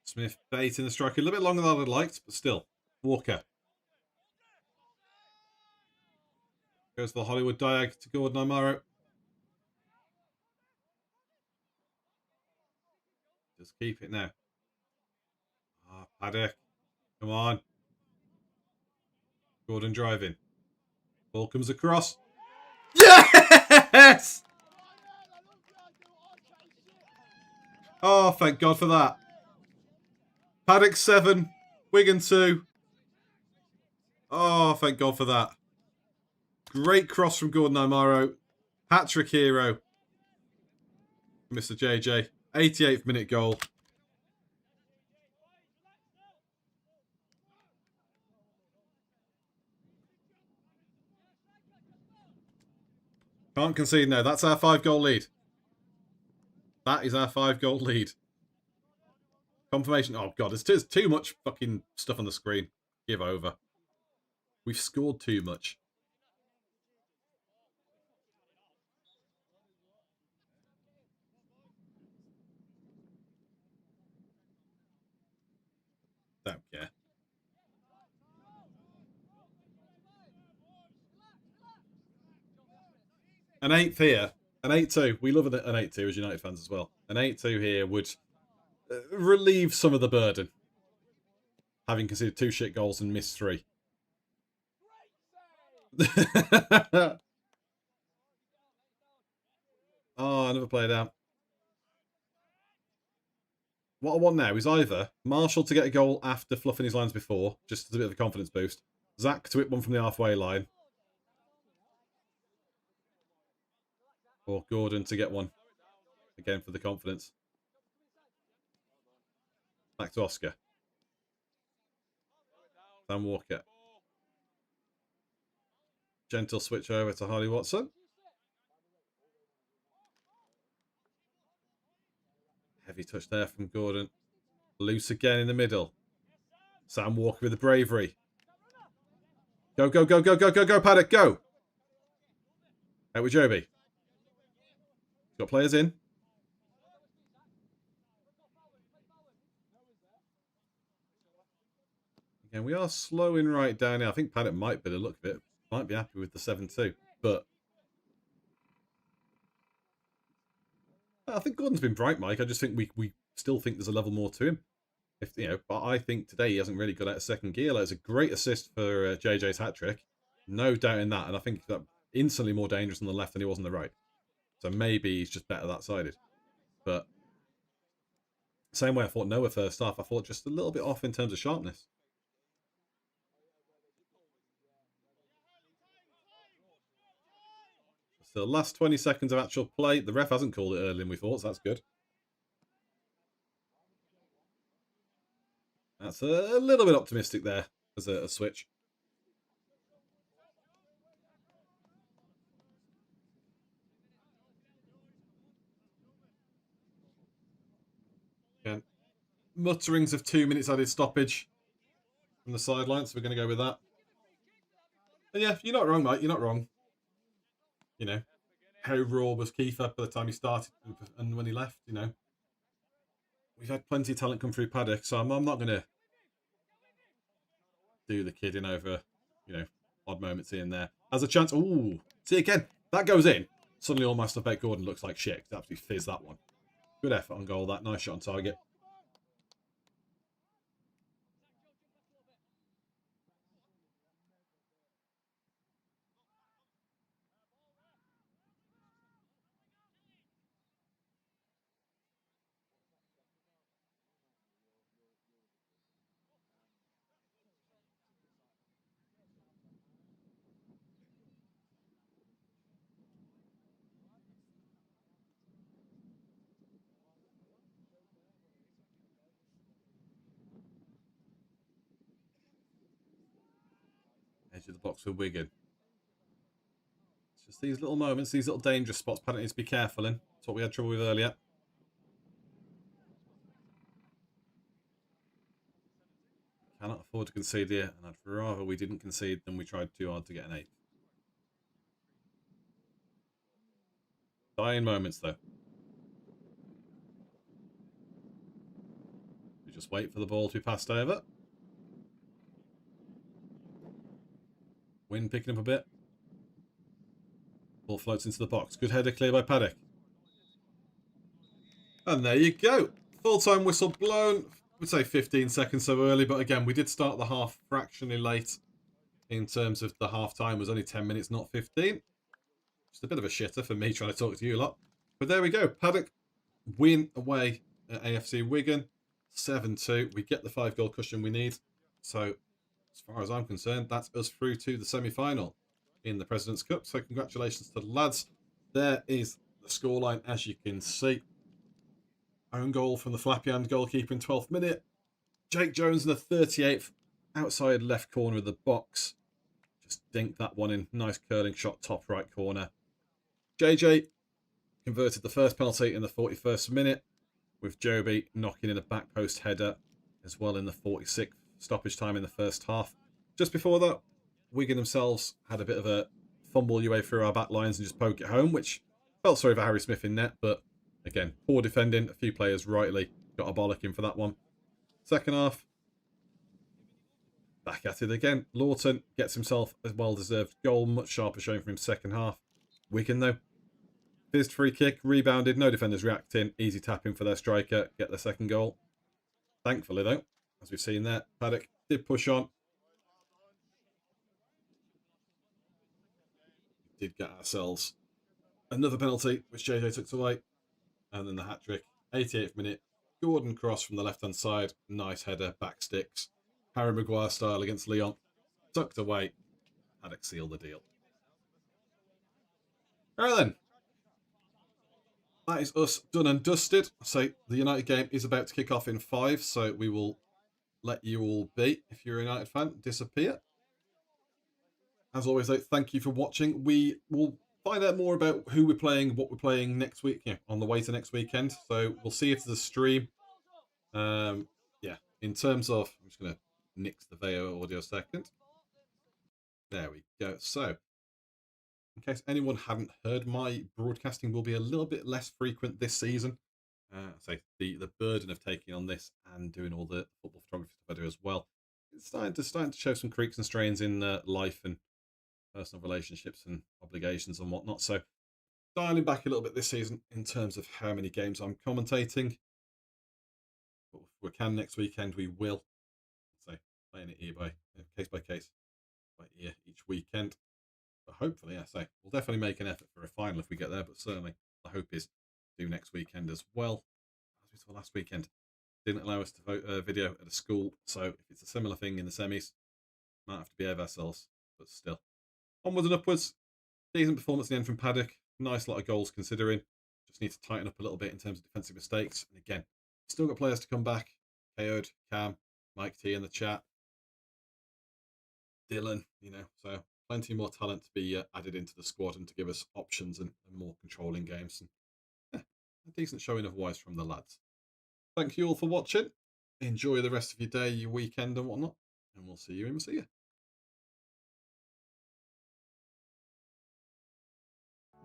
Smith baiting the striker a little bit longer than I'd liked, but still. Walker. Goes for the Hollywood diag to Gordon Imaro. Just keep it now. Ah, Paddock. Come on. Gordon driving. Ball comes across. Yes! Oh, thank God for that. Paddock 7, Wigan 2. Oh, thank God for that. Great cross from Gordon Imaro. Hat-trick hero. Mr. JJ. 88th minute goal. Can't concede now. That's our 5-goal lead. That is our 5-goal lead. Confirmation. Oh, God. There's too much fucking stuff on the screen. Give over. We've scored too much. Don't care. An 8th here. An 8-2. We love an 8-2 as United fans as well. An 8-2 here would relieve some of the burden. Having conceded 2 shit goals and missed 3. Oh, another player down. What I want now is either Marshall to get a goal after fluffing his lines before, just as a bit of a confidence boost. Zach to hit one from the halfway line. Or Gordon to get one. Again for the confidence. Back to Oscar. Sam Walker. Gentle switch over to Harley Watson. Heavy touch there from Gordon. Loose again in the middle. Sam Walker with the bravery. Go, go, go, go, go, go, go, Paddock, go! Out with Joby. Got players in. Again, we are slowing right down here. I think Paddock might be the look of it. Might be happy with the 7-2. But I think Gordon's been bright, Mike. I just think we still think there's a level more to him. But I think today he hasn't really got out of second gear. Like, it's a great assist for JJ's hat-trick. No doubt in that. And I think that instantly more dangerous on the left than he was on the right. So maybe he's just better that-sided. But same way I thought Noah first half, I thought just a little bit off in terms of sharpness. So the last 20 seconds of actual play. The ref hasn't called it earlier than we thought, so that's good. That's a little bit optimistic there as a switch. Again, mutterings of 2 minutes added stoppage from the sideline, so we're going to go with that. And yeah, you're not wrong, mate. You're not wrong. You know, how raw was Kiefer by the time he started and when he left, you know. We've had plenty of talent come through Paddock, so I'm not going to do the kidding over, you know, odd moments here and there. Has a chance. Ooh. See, again, that goes in. Suddenly all my stuff about Gordon looks like shit. It's absolutely fizz, that one. Good effort on goal, that. Nice shot on target. Edge of the box for Wigan. It's just these little moments, these little dangerous spots Paddock needs to be careful in. That's what we had trouble with earlier. Cannot afford to concede here, and I'd rather we didn't concede than we tried too hard to get an 8. Dying moments, though. We just wait for the ball to be passed over. Wind picking up a bit. Ball floats into the box. Good header clear by Paddock. And there you go. Full-time whistle blown. would say 15 seconds so early, but again, we did start the half fractionally late in terms of the half time was only 10 minutes, not 15. Just a bit of a shitter for me trying to talk to you lot. But there we go. Paddock win away at AFC Wigan, 7-2. We get the 5-goal cushion we need. So, as far as I'm concerned, that's us through to the semi-final in the President's Cup. So, congratulations to the lads. There is the scoreline, as you can see. Own goal from the flappy hand goalkeeper in 12th minute. Jake Jones in the 38th, outside left corner of the box. Just dinked that one in. Nice curling shot, top right corner. JJ converted the first penalty in the 41st minute, with Joby knocking in a back post header as well in the 46th. Stoppage time in the first half. Just before that, Wigan themselves had a bit of a fumble your way through our back lines and just poke it home, which felt sorry for Harry Smith in net, but again, poor defending. A few players rightly got a bollocking for that one. Second half, back at it again. Lawton gets himself a well-deserved goal. Much sharper showing from him second half. Wigan, though, fizzed free kick, rebounded. No defenders reacting. Easy tapping for their striker. Get their second goal. Thankfully, though, as we've seen there, Paddock did push on. We did get ourselves another penalty, which JJ took away. And then the hat-trick. 88th minute. Gordon cross from the left-hand side. Nice header, back sticks. Harry Maguire style against Leon. Tucked away. Paddock sealed the deal. Alright then. That is us done and dusted. So the United game is about to kick off in 5. So we will let you all be, if you're a United fan, disappear. As always, though, thank you for watching. We will find out more about who we're playing, what we're playing next week, on the way to next weekend. So we'll see if there's a stream. Yeah, in terms of, I'm just going to nix the VO audio a second. There we go. So, in case anyone hadn't heard, my broadcasting will be a little bit less frequent this season. So the burden of taking on this and doing all the football photography stuff I do as well, it's starting to show some creaks and strains in life and personal relationships and obligations and whatnot. So dialing back a little bit this season in terms of how many games I'm commentating. But if we can next weekend, we will. So playing it case by case, by ear each weekend. But hopefully, we'll definitely make an effort for a final if we get there. But certainly, the hope is to do next weekend as well. As we saw last weekend, didn't allow us to vote a video at a school. So if it's a similar thing in the semis, might have to behave ourselves. But still, onwards and upwards. Decent performance in the end from Paddock. Nice lot of goals considering. Just need to tighten up a little bit in terms of defensive mistakes. And again, still got players to come back. KO'd, Cam, Mike T in the chat. Dylan, so plenty more talent to be added into the squad and to give us options and more controlling games. And a decent showing otherwise from the lads. Thank you all for watching. Enjoy the rest of your day, your weekend and whatnot. And we'll see you in Messiah.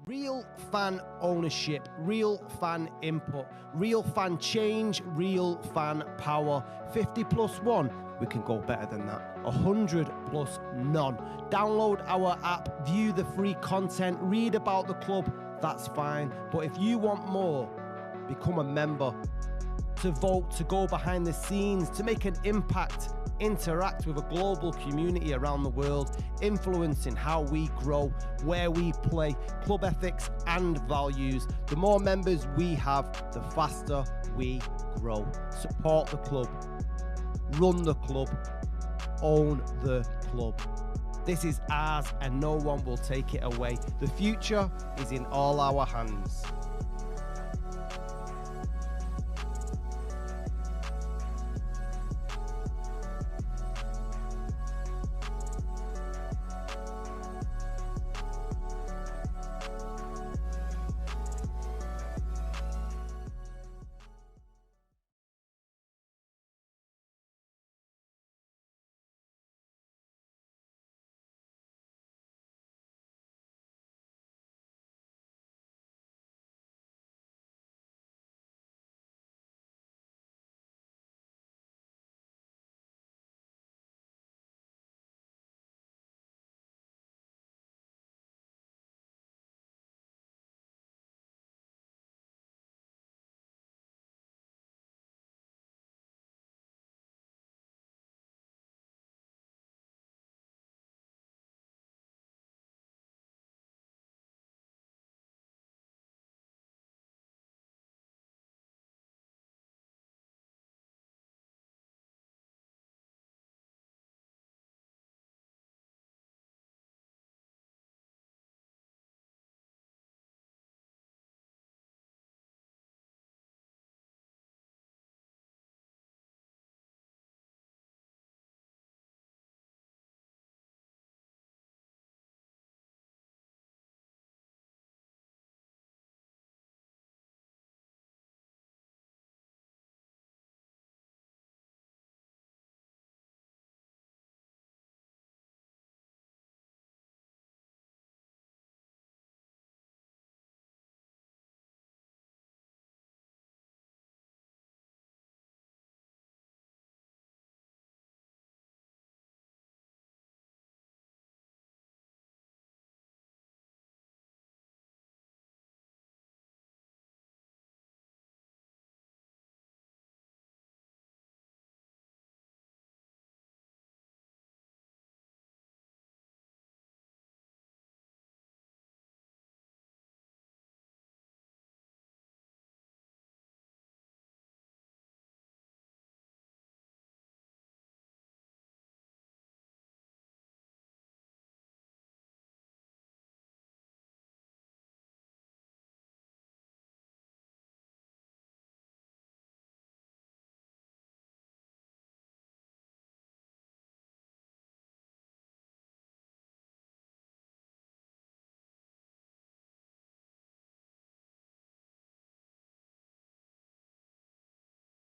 Real fan ownership, real fan input, real fan change, real fan power. 50 plus 1, we can go better than that. 100 plus none. Download our app, view the free content, read about the club, that's fine. But if you want more, become a member. To vote, to go behind the scenes, to make an impact, interact with a global community around the world, influencing how we grow, where we play, club ethics and values. The more members we have, the faster we grow. Support the club, run the club, own the club. This is ours and no one will take it away. The future is in all our hands.